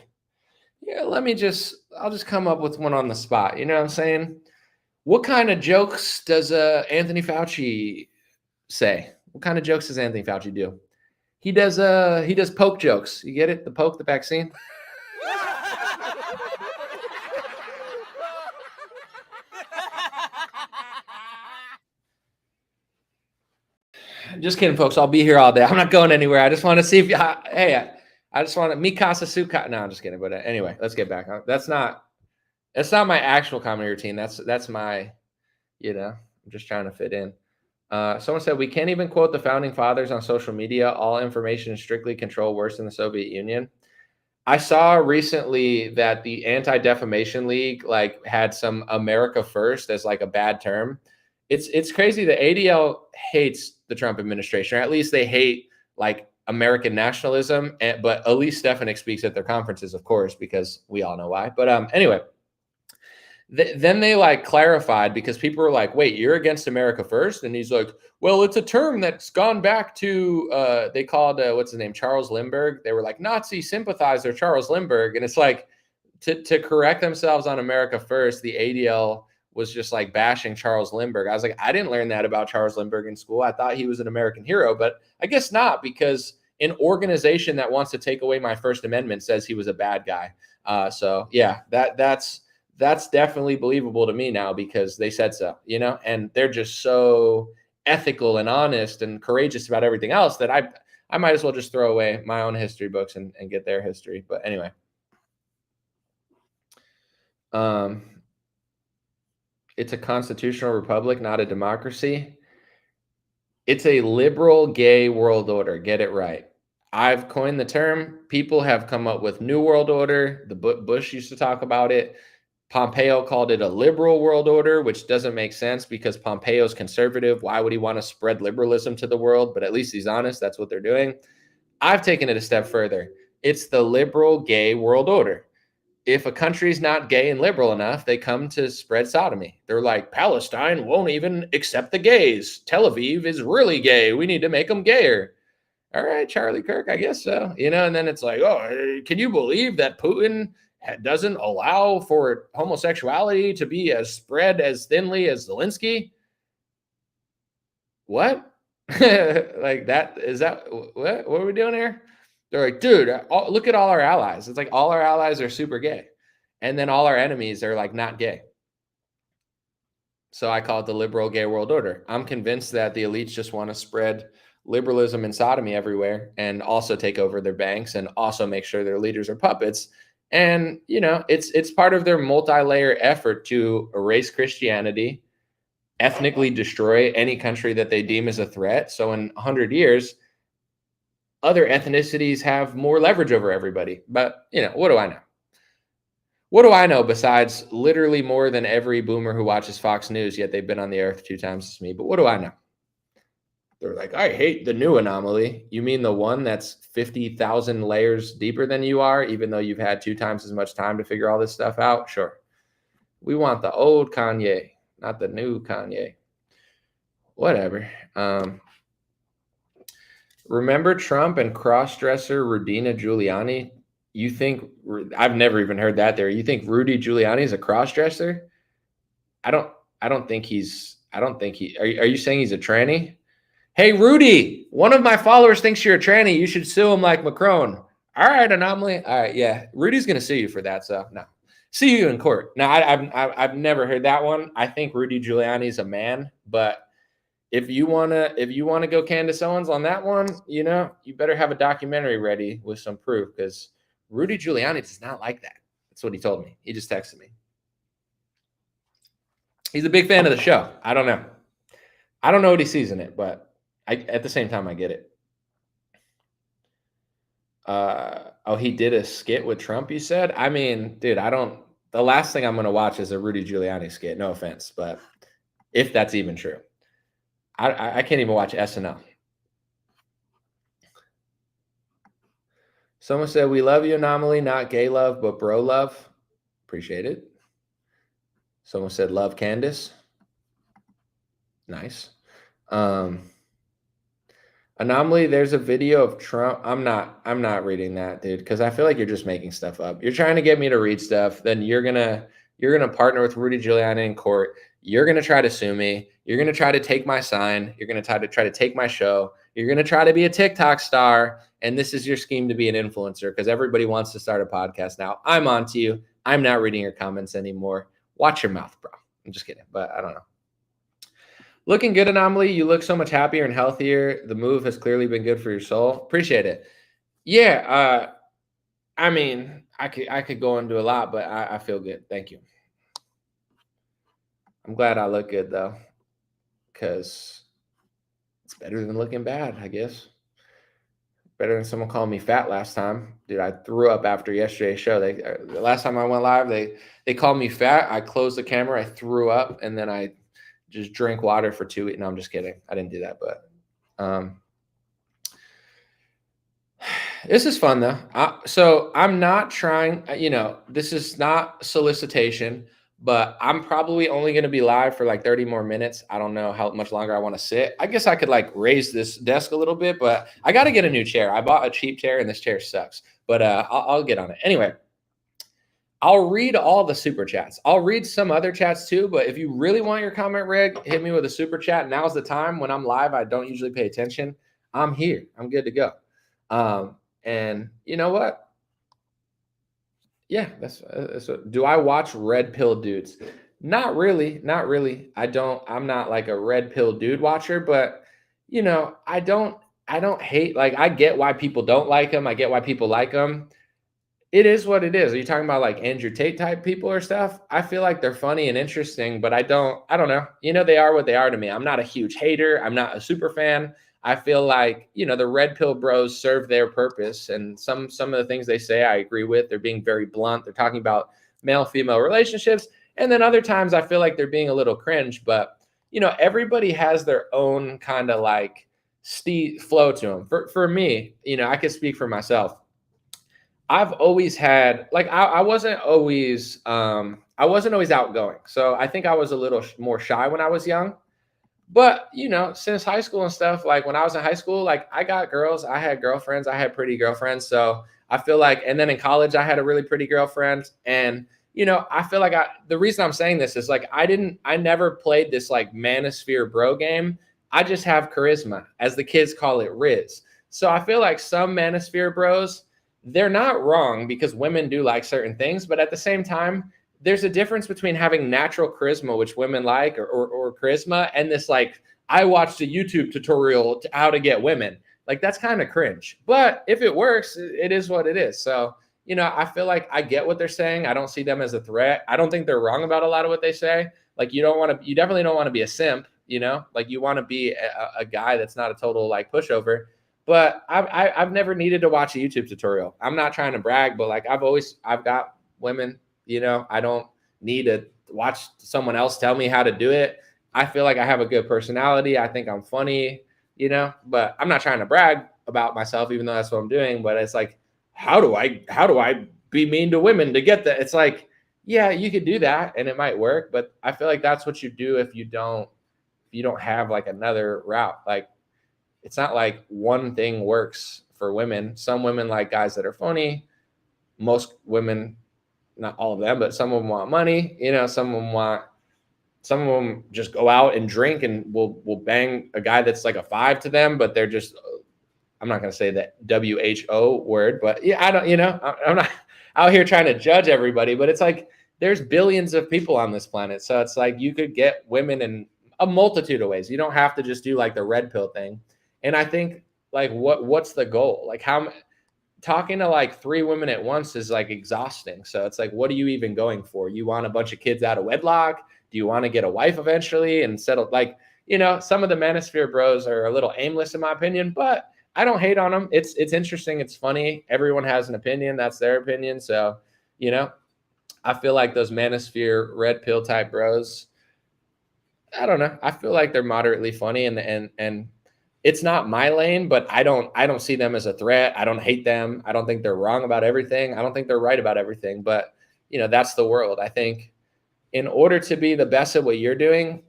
Yeah, I'll just come up with one on the spot. You know what I'm saying? What kind of jokes does Anthony Fauci say? What kind of jokes does Anthony Fauci do? He does poke jokes. You get it? The poke, the vaccine. Just kidding, folks. I'll be here all day. I'm not going anywhere. I just want to see if I just want to mi casa su casa. No, I'm just kidding. But anyway, let's get back. That's not my actual comedy routine. That's my, I'm just trying to fit in. Someone said, we can't even quote the founding fathers on social media. All information is strictly controlled, worse than the Soviet Union. I saw recently that the Anti-Defamation League had some America First as a bad term. It's crazy. The ADL hates the Trump administration, or at least they hate American nationalism. But Elise Stefanik speaks at their conferences, of course, because we all know why. But anyway. Then they clarified because people were like, wait, you're against America First? And he's like, well, it's a term that's gone back to, they called, what's his name? Charles Lindbergh. They were like Nazi sympathizer Charles Lindbergh. And it's like to correct themselves on America First, the ADL was just bashing Charles Lindbergh. I was like, I didn't learn that about Charles Lindbergh in school. I thought he was an American hero, but I guess not, because an organization that wants to take away my First Amendment says he was a bad guy. So yeah, that's that's definitely believable to me now because they said so, you know, and they're just so ethical and honest and courageous about everything else that I might as well just throw away my own history books and get their history. But anyway, it's a constitutional republic, not a democracy. It's a liberal gay world order. Get it right. I've coined the term. People have come up with New World Order. The Bush used to talk about it. Pompeo called it a liberal world order, which doesn't make sense because Pompeo's conservative. Why would he want to spread liberalism to the world? But at least he's honest. That's what they're doing. I've taken it a step further. It's the liberal gay world order. If a country's not gay and liberal enough, they come to spread sodomy. They're like, Palestine won't even accept the gays. Tel Aviv is really gay. We need to make them gayer. All right, Charlie Kirk, I guess so. You know, and then it's like, oh, can you believe that Putin doesn't allow for homosexuality to be as spread as thinly as Zelensky? What? Like that? Is that what are we doing here? They're like, dude, look at all our allies. It's like all our allies are super gay. And then all our enemies are like not gay. So I call it the liberal gay world order. I'm convinced that the elites just want to spread liberalism and sodomy everywhere and also take over their banks and also make sure their leaders are puppets. And, you know, it's part of their multi-layer effort to erase Christianity, ethnically destroy any country that they deem as a threat. So in 100 years, other ethnicities have more leverage over everybody. But, you know, what do I know? What do I know besides literally more than every boomer who watches Fox News, yet they've been on the earth 2 times as me? But what do I know? They're like, I hate the new anomaly. You mean the one that's 50,000 layers deeper than you are, even though you've had 2 times as much time to figure all this stuff out? Sure. We want the old Kanye, not the new Kanye. Whatever. Remember Trump and cross-dresser Rudina Giuliani? You think I've never even heard that there. You think Rudy Giuliani is a cross-dresser? I don't think he are you saying he's a tranny? Hey Rudy, one of my followers thinks you're a tranny. You should sue him like Macron. All right, Anomaly. All right, yeah. Rudy's gonna sue you for that, so no. See you in court. Now I've never heard that one. I think Rudy Giuliani's a man, but if you wanna go Candace Owens on that one, you know, you better have a documentary ready with some proof because Rudy Giuliani does not like that. That's what he told me. He just texted me. He's a big fan of the show. I don't know. I don't know what he sees in it, but at the same time, I get it. Oh, he did a skit with Trump, you said? I mean, dude, the last thing I'm going to watch is a Rudy Giuliani skit. No offense, but if that's even true. I can't even watch SNL. Someone said, we love you, Anomaly, not gay love, but bro love. Appreciate it. Someone said, love Candace. Nice. Anomaly, there's a video of Trump. I'm not reading that, dude, because I feel like you're just making stuff up. You're trying to get me to read stuff. Then you're gonna partner with Rudy Giuliani in court. You're gonna try to sue me. You're gonna try to take my sign. You're gonna try to take my show. You're gonna try to be a TikTok star. And this is your scheme to be an influencer because everybody wants to start a podcast now. I'm on to you. I'm not reading your comments anymore. Watch your mouth, bro. I'm just kidding, but I don't know. Looking good, Anomaly. You look so much happier and healthier. The move has clearly been good for your soul. Appreciate it. Yeah. I mean, I could go into a lot, but I feel good. Thank you. I'm glad I look good though, because it's better than looking bad, I guess. Better than someone calling me fat last time. Dude, I threw up after yesterday's show. The last time I went live, they called me fat. I closed the camera, I threw up, and then I just drink water for 2 weeks. No, I'm just kidding. I didn't do that, but this is fun though. So I'm not trying, you know, this is not solicitation, but I'm probably only going to be live for like 30 more minutes. I don't know how much longer I want to sit. I guess I could like raise this desk a little bit, but I got to get a new chair. I bought a cheap chair and this chair sucks, but I'll get on it. Anyway, I'll read all the super chats. I'll read some other chats too, but if you really want your comment read, hit me with a super chat. Now's the time. When I'm live, I don't usually pay attention. I'm here. I'm good to go. And you know what? Yeah, do I watch red pill dudes? Not really, not really. I'm not like a red pill dude watcher, but I don't hate, like, I get why people don't like them. I get why people like them. It is what it is. Are you talking about like Andrew Tate type people or stuff? I feel like they're funny and interesting, but I don't know. They are what they are to me. I'm not a huge hater. I'm not a super fan. I feel like, the red pill bros serve their purpose, and some of the things they say I agree with. They're being very blunt. They're talking about male female relationships, and then other times I feel like they're being a little cringe, but everybody has their own kind of like flow to them. For me, I could speak for myself. I've always had, like, I wasn't always outgoing. So I think I was a little more shy when I was young. But, since high school and stuff, like when I was in high school, like I got girls, I had girlfriends, I had pretty girlfriends. So I feel like, and then in college, I had a really pretty girlfriend. And, I feel like the reason I'm saying this is like, I never played this like manosphere bro game. I just have charisma, as the kids call it, Riz. So I feel like some manosphere bros, they're not wrong because women do like certain things. But at the same time, there's a difference between having natural charisma, which women like, or charisma, and this like, I watched a YouTube tutorial to how to get women. Like, that's kind of cringe. But if it works, it is what it is. So, I feel like I get what they're saying. I don't see them as a threat. I don't think they're wrong about a lot of what they say. Like, you definitely don't want to be a simp, like you want to be a guy that's not a total like pushover. But I've never needed to watch a YouTube tutorial. I'm not trying to brag, but like I've got women. I don't need to watch someone else tell me how to do it. I feel like I have a good personality. I think I'm funny, but I'm not trying to brag about myself, even though that's what I'm doing. But it's like, how do I be mean to women to get that? It's like, yeah, you could do that and it might work, but I feel like that's what you do if you don't have like another route. Like, it's not like one thing works for women. Some women like guys that are funny. Most women, not all of them, but some of them want money. Some of them just go out and drink and will bang a guy that's like a 5 to them, but they're just, I'm not going to say that WHO word, but yeah, I'm not out here trying to judge everybody, but it's like, there's billions of people on this planet. So it's like, you could get women in a multitude of ways. You don't have to just do like the red pill thing. And I think, like, what's the goal? Like, talking to like 3 women at once is like exhausting. So it's like, what are you even going for? You want a bunch of kids out of wedlock? Do you want to get a wife eventually and settle? Like, some of the manosphere bros are a little aimless in my opinion, but I don't hate on them. It's interesting. It's funny. Everyone has an opinion. That's their opinion. So, I feel like those manosphere red pill type bros, I don't know. I feel like they're moderately funny, and it's not my lane, but I don't see them as a threat. I don't hate them. I don't think they're wrong about everything. I don't think they're right about everything, but that's the world. I think in order to be the best at what you're doing,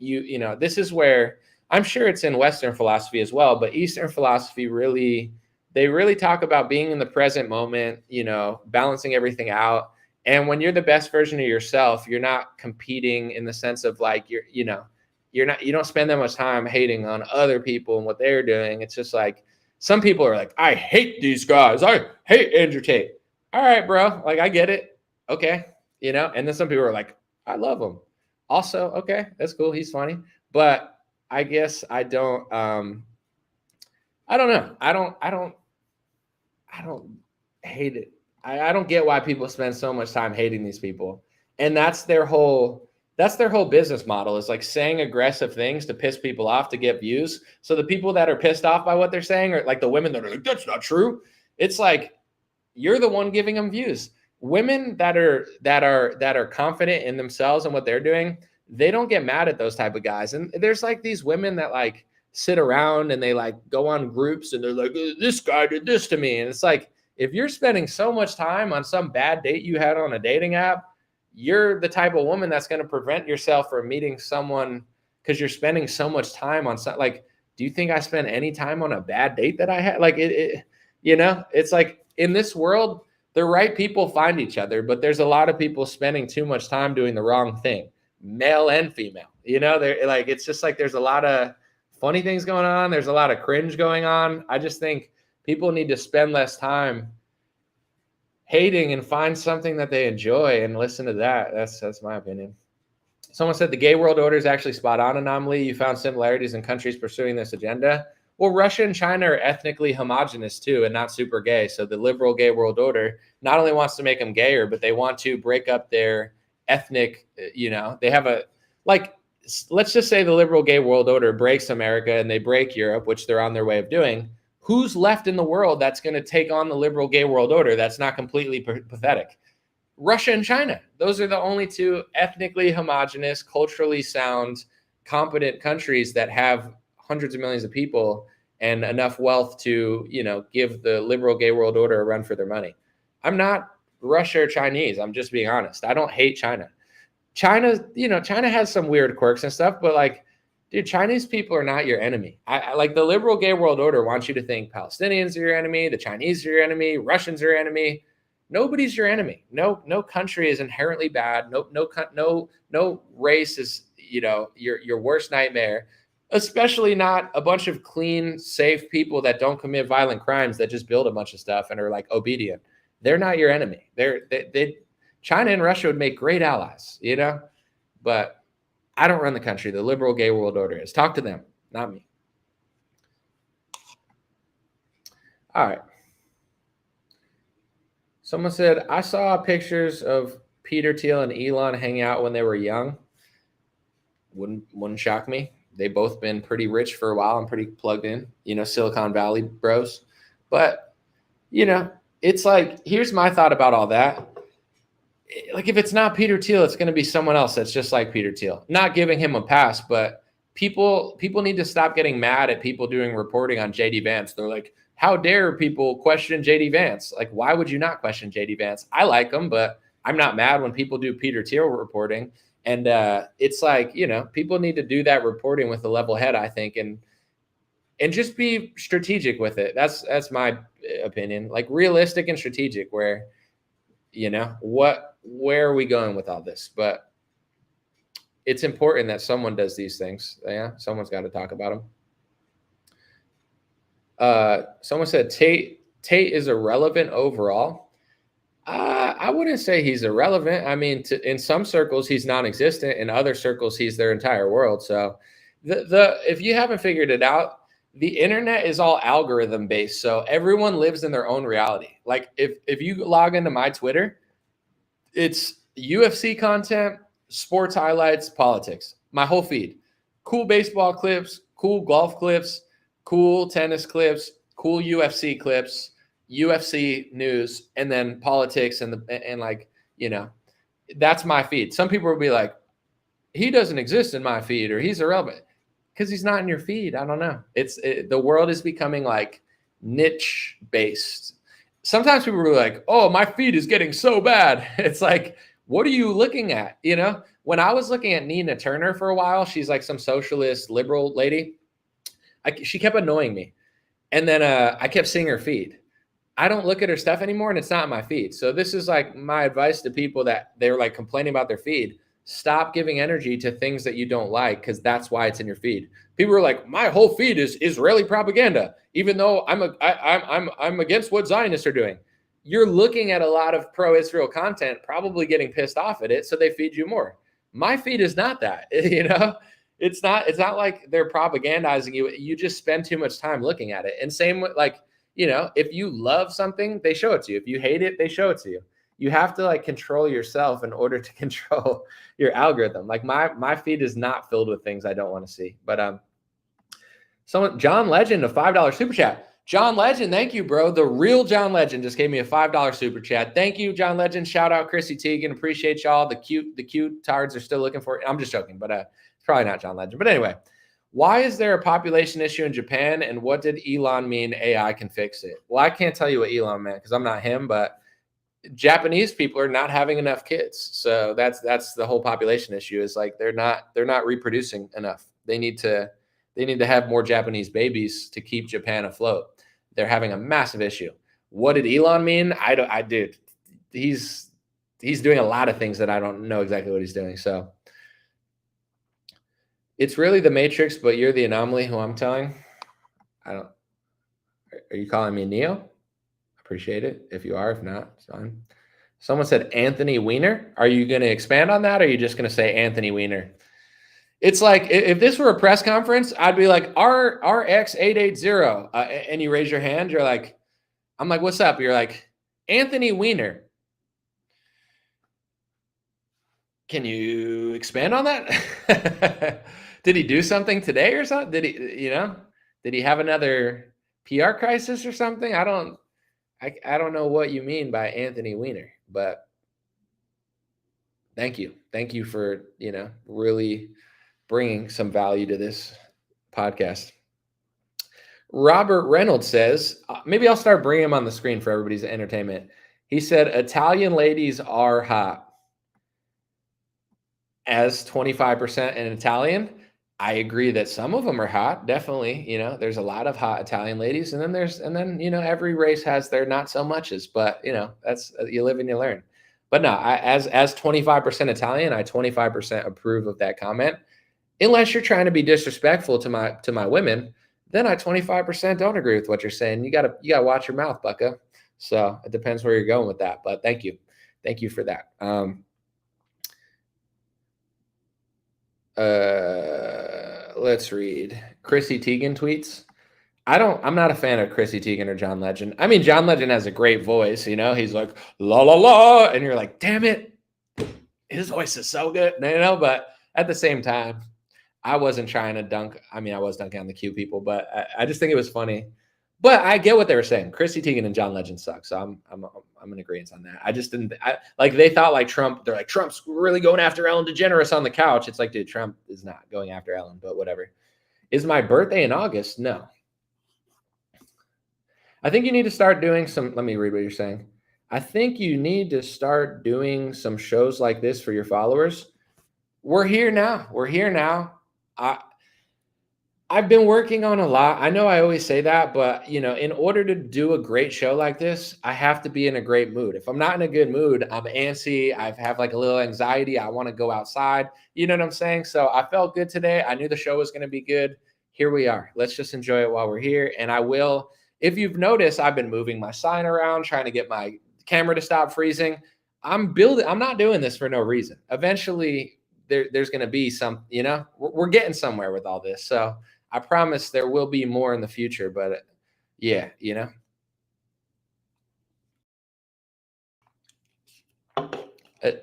this is where, I'm sure it's in Western philosophy as well, but Eastern philosophy they really talk about being in the present moment, balancing everything out. And when you're the best version of yourself, you're not competing in the sense of like, you don't spend that much time hating on other people and what they're doing. It's just like, some people are like, I hate these guys. I hate Andrew Tate. All right, bro. Like, I get it. Okay. And then some people are like, I love him. Also, okay, that's cool. He's funny. But I guess I don't know. I don't hate it. I don't get why people spend so much time hating these people. And that's their whole business model, is like saying aggressive things to piss people off to get views. So the people that are pissed off by what they're saying are like the women that are like, that's not true. It's like, you're the one giving them views. Women that are confident in themselves and what they're doing, they don't get mad at those type of guys. And there's like these women that like sit around and they like go on groups and they're like, this guy did this to me. And it's like, if you're spending so much time on some bad date you had on a dating app, you're the type of woman that's going to prevent yourself from meeting someone because you're spending so much time on something. Like, do you think I spent any time on a bad date that I had? Like, it's like, in this world, the right people find each other, but there's a lot of people spending too much time doing the wrong thing, male and female. They're like, it's just like, there's a lot of funny things going on. There's a lot of cringe going on. I just think people need to spend less time hating and find something that they enjoy and listen to that. That's my opinion. Someone said the gay world order is actually spot on anomaly. You found similarities in countries pursuing this agenda. Well, Russia and China are ethnically homogenous too and not super gay. So the liberal gay world order not only wants to make them gayer, but they want to break up their ethnic, they have let's just say the liberal gay world order breaks America and they break Europe, which they're on their way of doing. Who's left in the world that's going to take on the liberal gay world order that's not completely pathetic? Russia and China. Those are the only two ethnically homogenous, culturally sound, competent countries that have hundreds of millions of people and enough wealth to, give the liberal gay world order a run for their money. I'm not Russia or Chinese. I'm just being honest. I don't hate China. China has some weird quirks and stuff, but dude, Chinese people are not your enemy. I like the liberal gay world order wants you to think Palestinians are your enemy, the Chinese are your enemy, Russians are your enemy. Nobody's your enemy. No country is inherently bad. No race is, your worst nightmare, especially not a bunch of clean, safe people that don't commit violent crimes that just build a bunch of stuff and are obedient. They're not your enemy. China and Russia would make great allies, but I don't run the country. The liberal gay world order is. Talk to them, not me. All right. Someone said, I saw pictures of Peter Thiel and Elon hang out when they were young. Wouldn't shock me. They've both been pretty rich for a while and pretty plugged in, Silicon Valley bros. But, it's here's my thought about all that. If it's not Peter Thiel, it's going to be someone else that's just like Peter Thiel. Not giving him a pass, but people need to stop getting mad at people doing reporting on JD Vance. They're like, how dare people question JD Vance? Why would you not question JD Vance? I like him, but I'm not mad when people do Peter Thiel reporting. And it's people need to do that reporting with a level head, I think, and just be strategic with it. That's my opinion. Realistic and strategic, where, where are we going with all this? But it's important that someone does these things. Yeah, someone's got to talk about them. Someone said Tate is irrelevant overall. I wouldn't say he's irrelevant. I mean, in some circles he's non-existent. In other circles he's their entire world. So if you haven't figured it out, the internet is all algorithm based. So everyone lives in their own reality. If you log into my Twitter, it's UFC content, sports highlights, politics. My whole feed. Cool baseball clips, cool golf clips, cool tennis clips, cool UFC clips, UFC news, and then politics and that's my feed. Some people will be like, he doesn't exist in my feed or he's irrelevant because he's not in your feed. I don't know. The world is becoming niche based. Sometimes people are like, oh, my feed is getting so bad. It's what are you looking at? When I was looking at Nina Turner for a while, she's some socialist liberal lady. She kept annoying me. And then I kept seeing her feed. I don't look at her stuff anymore and it's not in my feed. So this is my advice to people that they're complaining about their feed. Stop giving energy to things that you don't like because that's why it's in your feed. People are like, my whole feed is Israeli propaganda, even though I'm against what Zionists are doing. You're looking at a lot of pro-Israel content, probably getting pissed off at it, so they feed you more. My feed is not that, It's not like they're propagandizing you. You just spend too much time looking at it. And same with if you love something, they show it to you. If you hate it, they show it to you. You have to control yourself in order to control your algorithm. My feed is not filled with things I don't want to see. But John Legend, a $5 super chat. John Legend, thank you, bro. The real John Legend just gave me a $5 super chat. Thank you, John Legend. Shout out Chrissy Teigen. Appreciate y'all. The cute tards are still looking for it. I'm just joking, but it's probably not John Legend. But anyway, why is there a population issue in Japan? And what did Elon mean AI can fix it? Well, I can't tell you what Elon meant because I'm not him, but Japanese people are not having enough kids. So that's the whole population issue is they're not reproducing enough. They need to have more Japanese babies to keep Japan afloat. They're having a massive issue. What did Elon mean? I did. He's doing a lot of things that I don't know exactly what he's doing. So it's really the Matrix, but you're the anomaly who I'm telling. Are you calling me Neo? Appreciate it. If you are, if not, it's fine. Someone said Anthony Weiner. Are you going to expand on that, or are you just going to say Anthony Weiner? It's like if this were a press conference, I'd be like RX880, and you raise your hand. You're like, I'm like, what's up? You're like Anthony Weiner. Can you expand on that? Did he do something today or something? Did he have another PR crisis or something? I don't know what you mean by Anthony Weiner, but thank you. Thank you for, really bringing some value to this podcast. Robert Reynolds says, maybe I'll start bringing him on the screen for everybody's entertainment. He said, Italian ladies are hot. As 25% in Italian, I agree that some of them are hot. Definitely, there's a lot of hot Italian ladies, and then every race has their not so muches. But that's you live and you learn. But no, as 25% Italian, I 25% approve of that comment. Unless you're trying to be disrespectful to my women, then I 25% don't agree with what you're saying. You gotta watch your mouth, bucka. So it depends where you're going with that. But thank you for that. Let's read Chrissy Teigen tweets. I'm not a fan of Chrissy Teigen or John Legend. I mean, John Legend has a great voice, he's like, la, la, la. And you're like, damn it. His voice is so good, but at the same time, I wasn't trying to dunk. I mean, I was dunking on the Q people, but I just think it was funny. But I get what they were saying. Chrissy Teigen and John Legend suck. So I'm in agreement on that. I just didn't they thought like Trump. They're like, Trump's really going after Ellen DeGeneres on the couch. It's like, dude, Trump is not going after Ellen, but whatever. Is my birthday in August? No. I think you need to start doing some. Let me read what you're saying. I think you need to start doing some shows like this for your followers. We're here now. I've been working on a lot. I know I always say that, but in order to do a great show like this, I have to be in a great mood. If I'm not in a good mood, I'm antsy. I have like a little anxiety. I want to go outside. You know what I'm saying? So I felt good today. I knew the show was going to be good. Here we are. Let's just enjoy it while we're here. And I will. If you've noticed, I've been moving my sign around, trying to get my camera to stop freezing. I'm not doing this for no reason. Eventually, there's going to be some, we're getting somewhere with all this. So I promise there will be more in the future, but yeah,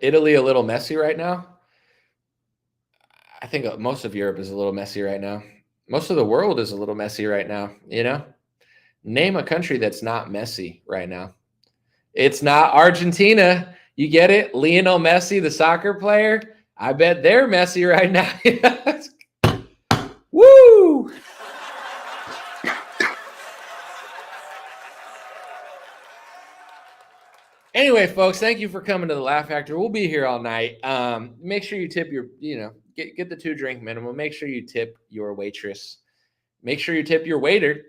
Italy a little messy right now. I think most of Europe is a little messy right now. Most of the world is a little messy right now, Name a country that's not messy right now. It's not Argentina. You get it? Lionel Messi, the soccer player. I bet they're messy right now. Woo! Anyway, folks, thank you for coming to the Laugh Factor. We'll be here all night. Make sure you tip your, get the 2-drink minimum. Make sure you tip your waitress. Make sure you tip your waiter.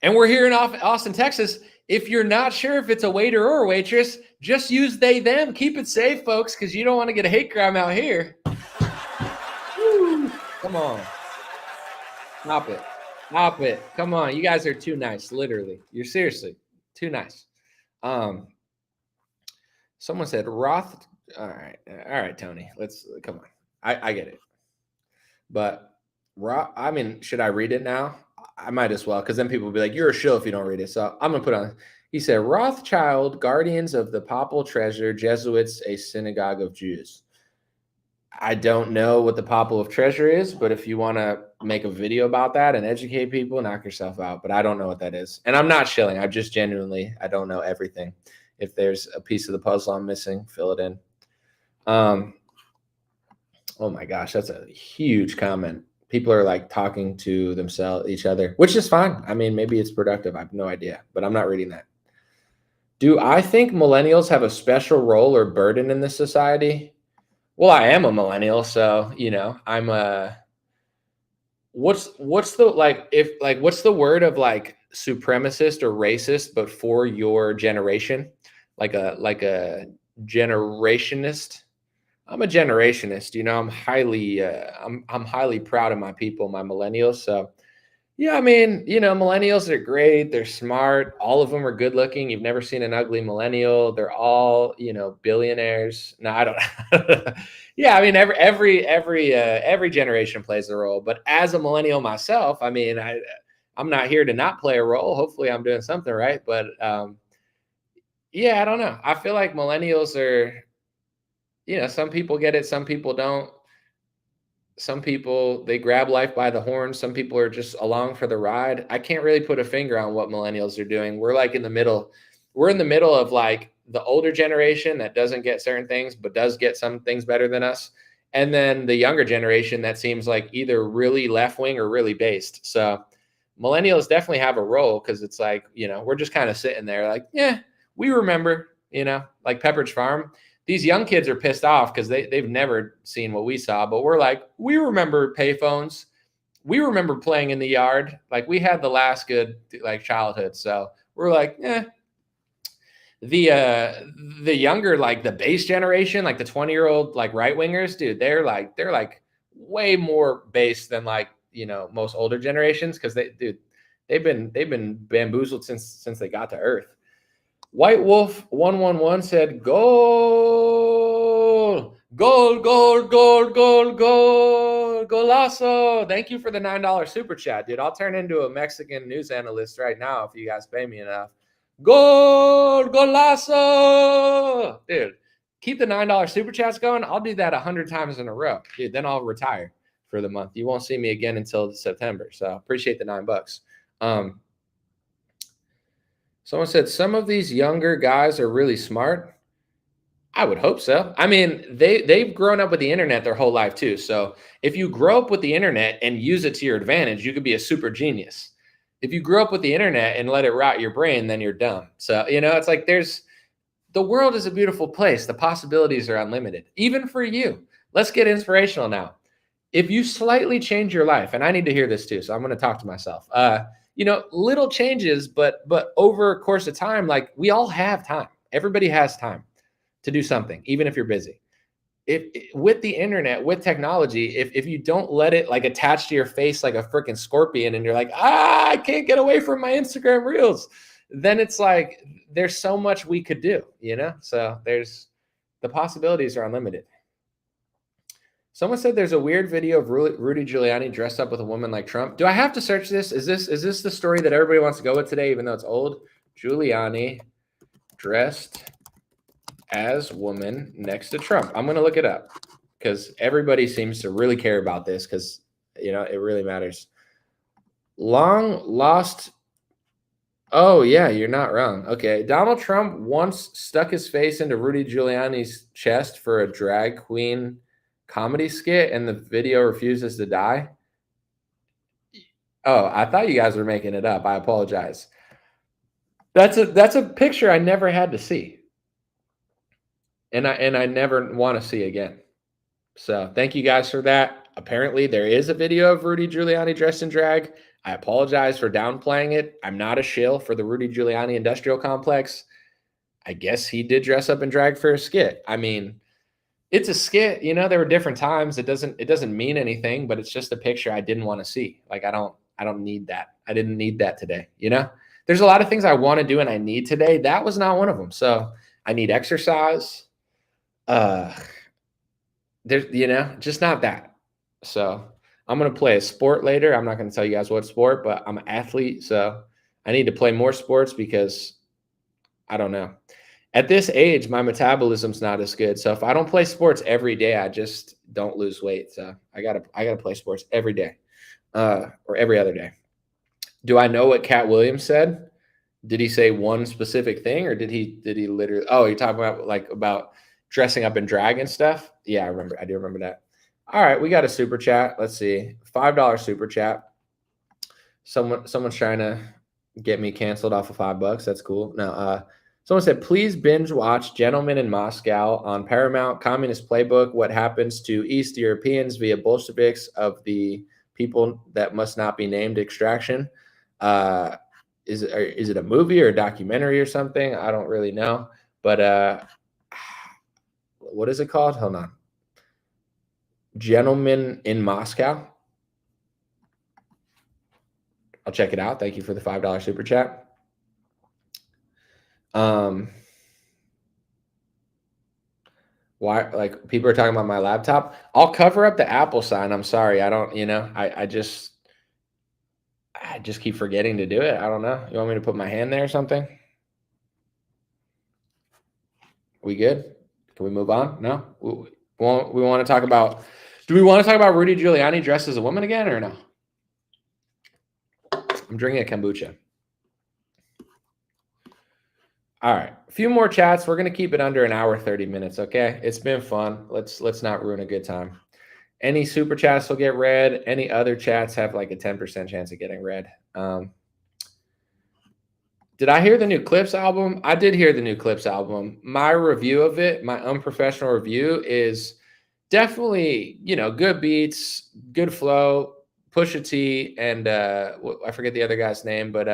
And we're here in Austin, Texas. If you're not sure if it's a waiter or a waitress, just use they, them. Keep it safe, folks, because you don't want to get a hate crime out here. Woo. Come on. Stop it. Come on. You guys are too nice, literally. You're seriously too nice. Someone said Roth. All right, Tony. Let's come on. I get it. But I mean, should I read it now? I might as well, because then people will be like, you're a shill if you don't read it. So I'm going to put on. He said, Rothschild, guardians of the papal treasure, Jesuits, a synagogue of Jews. I don't know what the papal of treasure is, but if you want to make a video about that and educate people, knock yourself out. But I don't know what that is. And I'm not shilling. I just genuinely, I don't know everything. If there's a piece of the puzzle I'm missing, fill it in. Oh my gosh, that's a huge comment. People are like talking to each other, which is fine. I mean, maybe it's productive. I have no idea, but I'm not reading that. Do I think millennials have a special role or burden in this society? Well, I am a millennial, so I'm a. What's the word of like supremacist or racist, but for your generation, like a generationist? I'm a generationist, I'm highly proud of my people, my millennials. So Yeah, I mean, millennials are great. They're smart. All of them are good looking. You've never seen an ugly millennial. They're all, billionaires. No, I don't. Yeah, I mean, every generation plays a role. But as a millennial myself, I mean, I'm not here to not play a role. Hopefully, I'm doing something right. But yeah, I don't know. I feel like millennials are, some people get it, some people don't. Some people, they grab life by the horns. Some people are just along for the ride. I can't really put a finger on what millennials are doing. We're like in the middle. We're in the middle of like the older generation that doesn't get certain things but does get some things better than us, and then the younger generation that seems like either really left wing or really based. So millennials definitely have a role, because it's like, we're just kind of sitting there like, yeah, we remember, like Pepperidge Farm. These young kids are pissed off because they've never seen what we saw, but we're like, we remember payphones. We remember playing in the yard. Like, we had the last good like childhood. So we're like, the younger, like the base generation, like the 20-year-old like right wingers, dude, they're like way more base than like, most older generations, because they've been bamboozled since they got to Earth. White Wolf 111 said, "Goal, goal, goal, goal, goal, goal, golazo." Thank you for the $9 super chat, dude. I'll turn into a Mexican news analyst right now if you guys pay me enough. Goal, golazo, dude. Keep the $9 super chats going. I'll do that 100 times in a row, dude. Then I'll retire for the month. You won't see me again until September. So appreciate the $9. Someone said some of these younger guys are really smart. I would hope so. I mean, they've grown up with the internet their whole life too. So if you grow up with the internet and use it to your advantage, you could be a super genius. If you grow up with the internet and let it rot your brain, then you're dumb. So, it's like the world is a beautiful place. The possibilities are unlimited, even for you. Let's get inspirational now. If you slightly change your life, and I need to hear this too, so I'm going to talk to myself. Little changes, but over a course of time, like, we all have time. Everybody has time to do something, even if you're busy. If with the internet, with technology, if you don't let it like attach to your face like a freaking scorpion, and you're like, I can't get away from my Instagram reels, then it's like there's so much we could do, So the possibilities are unlimited. Someone said there's a weird video of Rudy Giuliani dressed up with a woman like Trump. Do I have to search this? Is this the story that everybody wants to go with today, even though it's old? Giuliani dressed as woman next to Trump. I'm going to look it up because everybody seems to really care about this, because, it really matters. Long lost. Oh, yeah, you're not wrong. Okay. Donald Trump once stuck his face into Rudy Giuliani's chest for a drag queen comedy skit, and the video refuses to die. Oh, I thought you guys were making it up. I apologize. That's a picture I never had to see, and I never want to see again. So thank you guys for that. Apparently there is a video of Rudy Giuliani dressed in drag. I apologize for downplaying it. I'm not a shill for the Rudy Giuliani industrial complex. I guess he did dress up in drag for a skit. I mean, it's a skit, there were different times. It doesn't mean anything, but it's just a picture I didn't want to see. Like, I don't need that. I didn't need that today. There's a lot of things I want to do and I need today. That was not one of them. So I need exercise. There's, just not that. So I'm going to play a sport later. I'm not going to tell you guys what sport, but I'm an athlete. So I need to play more sports because I don't know. At this age, my metabolism's not as good. So if I don't play sports every day, I just don't lose weight. So I gotta play sports every day, or every other day. Do I know what Cat Williams said? Did he say one specific thing, or did he literally? Oh, you're talking about dressing up in drag and stuff. Yeah, I remember. I do remember that. All right, we got a super chat. Let's see, $5 super chat. Someone's trying to get me canceled off of $5. That's cool. No, someone said, please binge watch Gentlemen in Moscow on Paramount. Communist Playbook: What Happens to East Europeans via Bolsheviks of the People That Must Not Be Named Extraction. Is it a movie or a documentary or something? I don't really know. But what is it called? Hold on. Gentlemen in Moscow. check it out. Thank you for the $5 super chat. Why, like, people are talking about my laptop. I'll cover up the Apple sign. I'm sorry. I don't, I just keep forgetting to do it. I don't know. You want me to put my hand there or something? We good? Can we move on? No? We want to talk about, do we want to talk about Rudy Giuliani dressed as a woman again or no? I'm drinking a kombucha. All right, a few more chats. We're going to keep it under an hour, 30 minutes, okay? It's been fun. Let's not ruin a good time. Any super chats will get read. Any other chats have like a 10% chance of getting read. Did I hear the new Clips album? I did hear the new Clips album. My review of it, my unprofessional review, is definitely, good beats, good flow, Pusha T, and I forget the other guy's name, but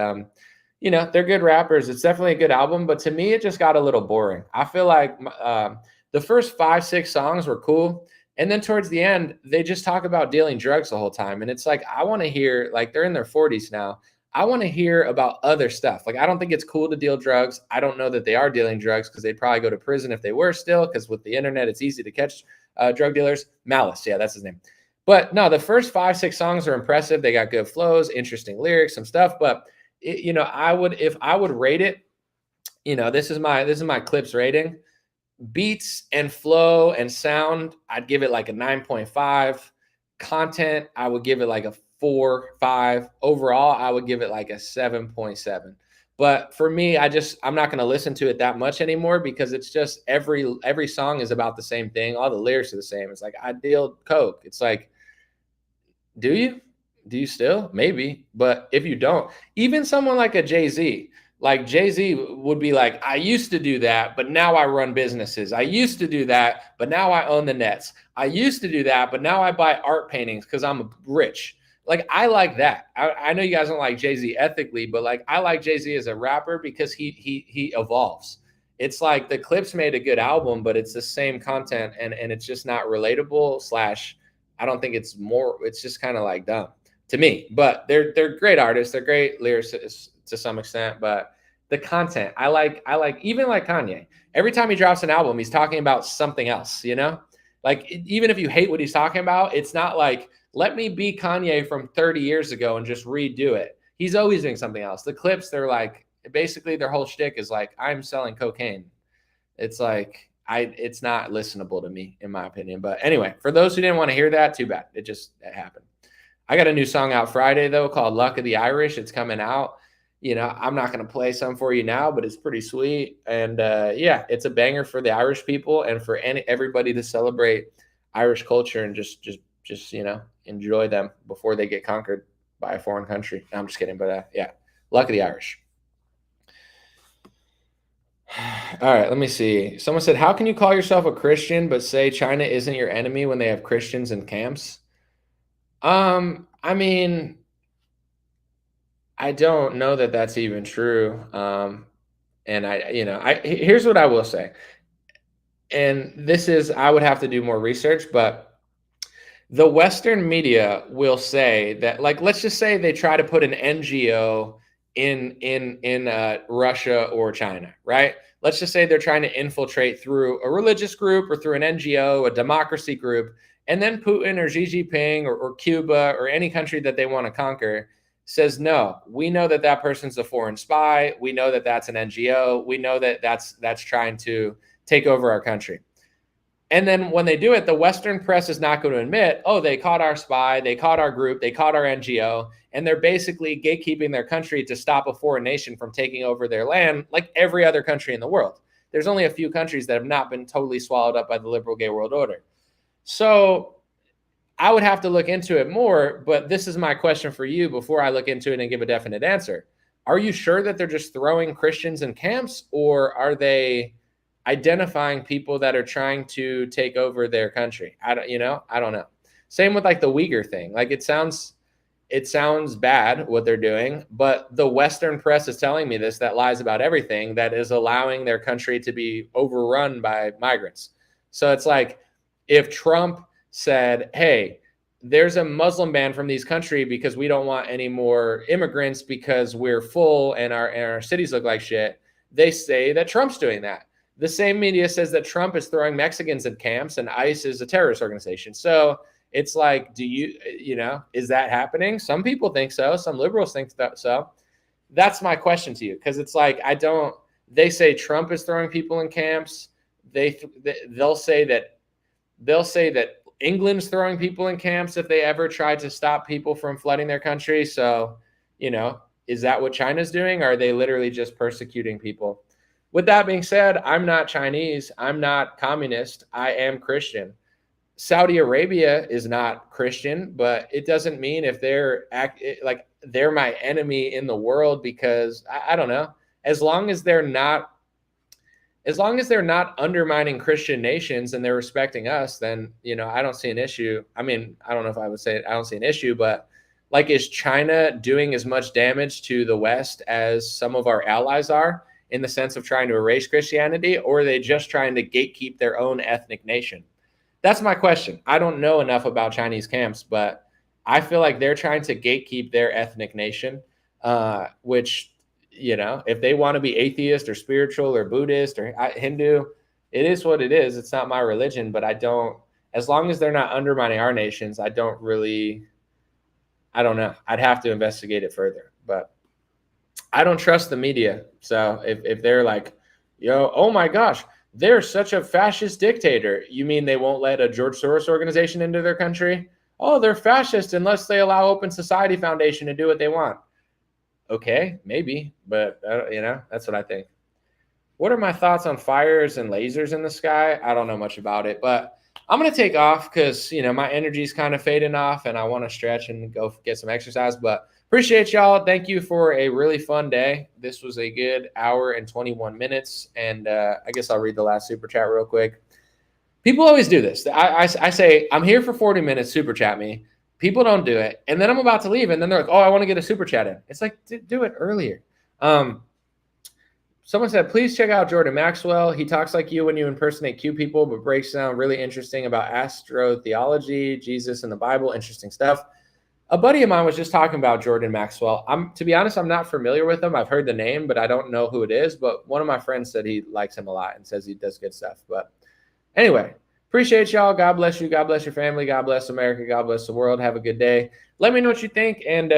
they're good rappers. It's definitely a good album, but to me, it just got a little boring. I feel like the first 5-6 songs were cool. And then towards the end, they just talk about dealing drugs the whole time. And it's like, I want to hear, like, they're in their 40s now. I want to hear about other stuff. Like, I don't think it's cool to deal drugs. I don't know that they are dealing drugs because they'd probably go to prison if they were still, because with the internet, it's easy to catch drug dealers. Malice, yeah, that's his name. But no, the first 5-6 songs are impressive. They got good flows, interesting lyrics, some stuff. But if I would rate it, this is my Clips rating. Beats and flow and sound, I'd give it like a 9.5. Content, I would give it like a 4.5. Overall, I would give it like a 7.7. But for me, I'm not going to listen to it that much anymore because it's just every song is about the same thing. All the lyrics are the same. It's like, I deal coke. It's like, do you? Do you still? Maybe. But if you don't, even someone like a Jay-Z, like Jay-Z would be like, I used to do that, but now I run businesses. I used to do that, but now I own the Nets. I used to do that, but now I buy art paintings because I'm rich. Like, I like that. I know you guys don't like Jay-Z ethically, but like, I like Jay-Z as a rapper because he evolves. It's like the Clips made a good album, but it's the same content and it's just not relatable / I don't think it's just kind of like dumb to me, but they're great artists. They're great lyricists to some extent, but the content I like even like Kanye. Every time he drops an album, he's talking about something else, like even if you hate what he's talking about, it's not like, let me be Kanye from 30 years ago and just redo it. He's always doing something else. The Clips, they're like, basically their whole shtick is like, I'm selling cocaine. It's like, it's not listenable to me, in my opinion. But anyway, for those who didn't want to hear that, too bad. It happened. I got a new song out Friday, though, called Luck of the Irish. It's coming out. I'm not going to play some for you now, but it's pretty sweet. And yeah, it's a banger for the Irish people and for everybody to celebrate Irish culture and just enjoy them before they get conquered by a foreign country. No, I'm just kidding. But yeah, Luck of the Irish. All right, let me see. Someone said, how can you call yourself a Christian but say China isn't your enemy when they have Christians in camps? I mean, I don't know that that's even true. And here's what I will say. And I would have to do more research, but the Western media will say that, like, let's just say they try to put an NGO in Russia or China, right? Let's just say they're trying to infiltrate through a religious group or through an NGO, a democracy group, and then Putin or Xi Jinping or Cuba or any country that they want to conquer says, no, we know that person's a foreign spy. We know that that's an NGO. We know that that's trying to take over our country. And then when they do it, the Western press is not going to admit, oh, they caught our spy, they caught our group, they caught our NGO, and they're basically gatekeeping their country to stop a foreign nation from taking over their land like every other country in the world. There's only a few countries that have not been totally swallowed up by the liberal gay world order. So I would have to look into it more, but this is my question for you before I look into it and give a definite answer. Are you sure that they're just throwing Christians in camps, or are they identifying people that are trying to take over their country? I don't know. Same with like the Uyghur thing. Like it sounds bad what they're doing, but the Western press is telling me this, that lies about everything, that is allowing their country to be overrun by migrants. So it's like, if Trump said, hey, there's a Muslim ban from these countries because we don't want any more immigrants because we're full and our cities look like shit. They say that Trump's doing that. The same media says that Trump is throwing Mexicans in camps and ICE is a terrorist organization. So it's like, is that happening? Some people think so. Some liberals think that so. That's my question to you, because it's like, they say Trump is throwing people in camps. They'll say that England's throwing people in camps if they ever tried to stop people from flooding their country. So, is that what China's doing? Or are they literally just persecuting people? With that being said, I'm not Chinese. I'm not communist. I am Christian. Saudi Arabia is not Christian, but it doesn't mean if they're my enemy in the world, because I don't know. As long as they're not undermining Christian nations and they're respecting us, then, I don't see an issue. I mean, I don't know if I would say I don't see an issue, but like, is China doing as much damage to the West as some of our allies are, in the sense of trying to erase Christianity, or are they just trying to gatekeep their own ethnic nation? That's my question. I don't know enough about Chinese camps, but I feel like they're trying to gatekeep their ethnic nation, which, if they want to be atheist or spiritual or Buddhist or Hindu, it is what it is. It's not my religion, but as long as they're not undermining our nations, I don't know. I'd have to investigate it further, but I don't trust the media. So if they're like, oh my gosh, they're such a fascist dictator. You mean they won't let a George Soros organization into their country? Oh, they're fascist unless they allow Open Society Foundation to do what they want. Okay, maybe, but that's what I think. What are my thoughts on fires and lasers in the sky? I don't know much about it, but I'm going to take off because, my energy is kind of fading off and I want to stretch and go get some exercise, but appreciate y'all. Thank you for a really fun day. This was a good hour and 21 minutes. And I guess I'll read the last super chat real quick. People always do this. I say, I'm here for 40 minutes, super chat me. People don't do it. And then I'm about to leave. And then they're like, oh, I want to get a super chat in. It's like, do it earlier. Someone said, please check out Jordan Maxwell. He talks like you when you impersonate Q people, but breaks down really interesting about astrotheology, Jesus and the Bible, interesting stuff. A buddy of mine was just talking about Jordan Maxwell. To be honest, I'm not familiar with him. I've heard the name, but I don't know who it is. But one of my friends said he likes him a lot and says he does good stuff. But anyway, appreciate y'all. God bless you. God bless your family. God bless America. God bless the world. Have a good day. Let me know what you think. And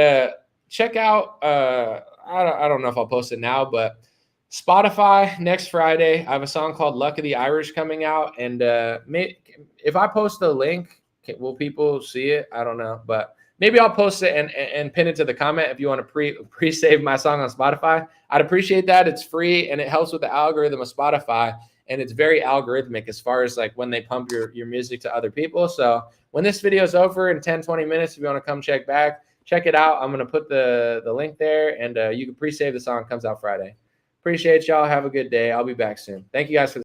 check out, I don't know if I'll post it now, but Spotify next Friday. I have a song called Luck of the Irish coming out. And if I post the link, will people see it? I don't know. But maybe I'll post it and pin it to the comment if you want to pre-save my song on Spotify. I'd appreciate that. It's free and it helps with the algorithm of Spotify. And it's very algorithmic as far as like when they pump your music to other people. So when this video is over in 10, 20 minutes, if you want to come check it out. I'm going to put the link there and you can pre-save the song. It comes out Friday. Appreciate y'all. Have a good day. I'll be back soon. Thank you guys for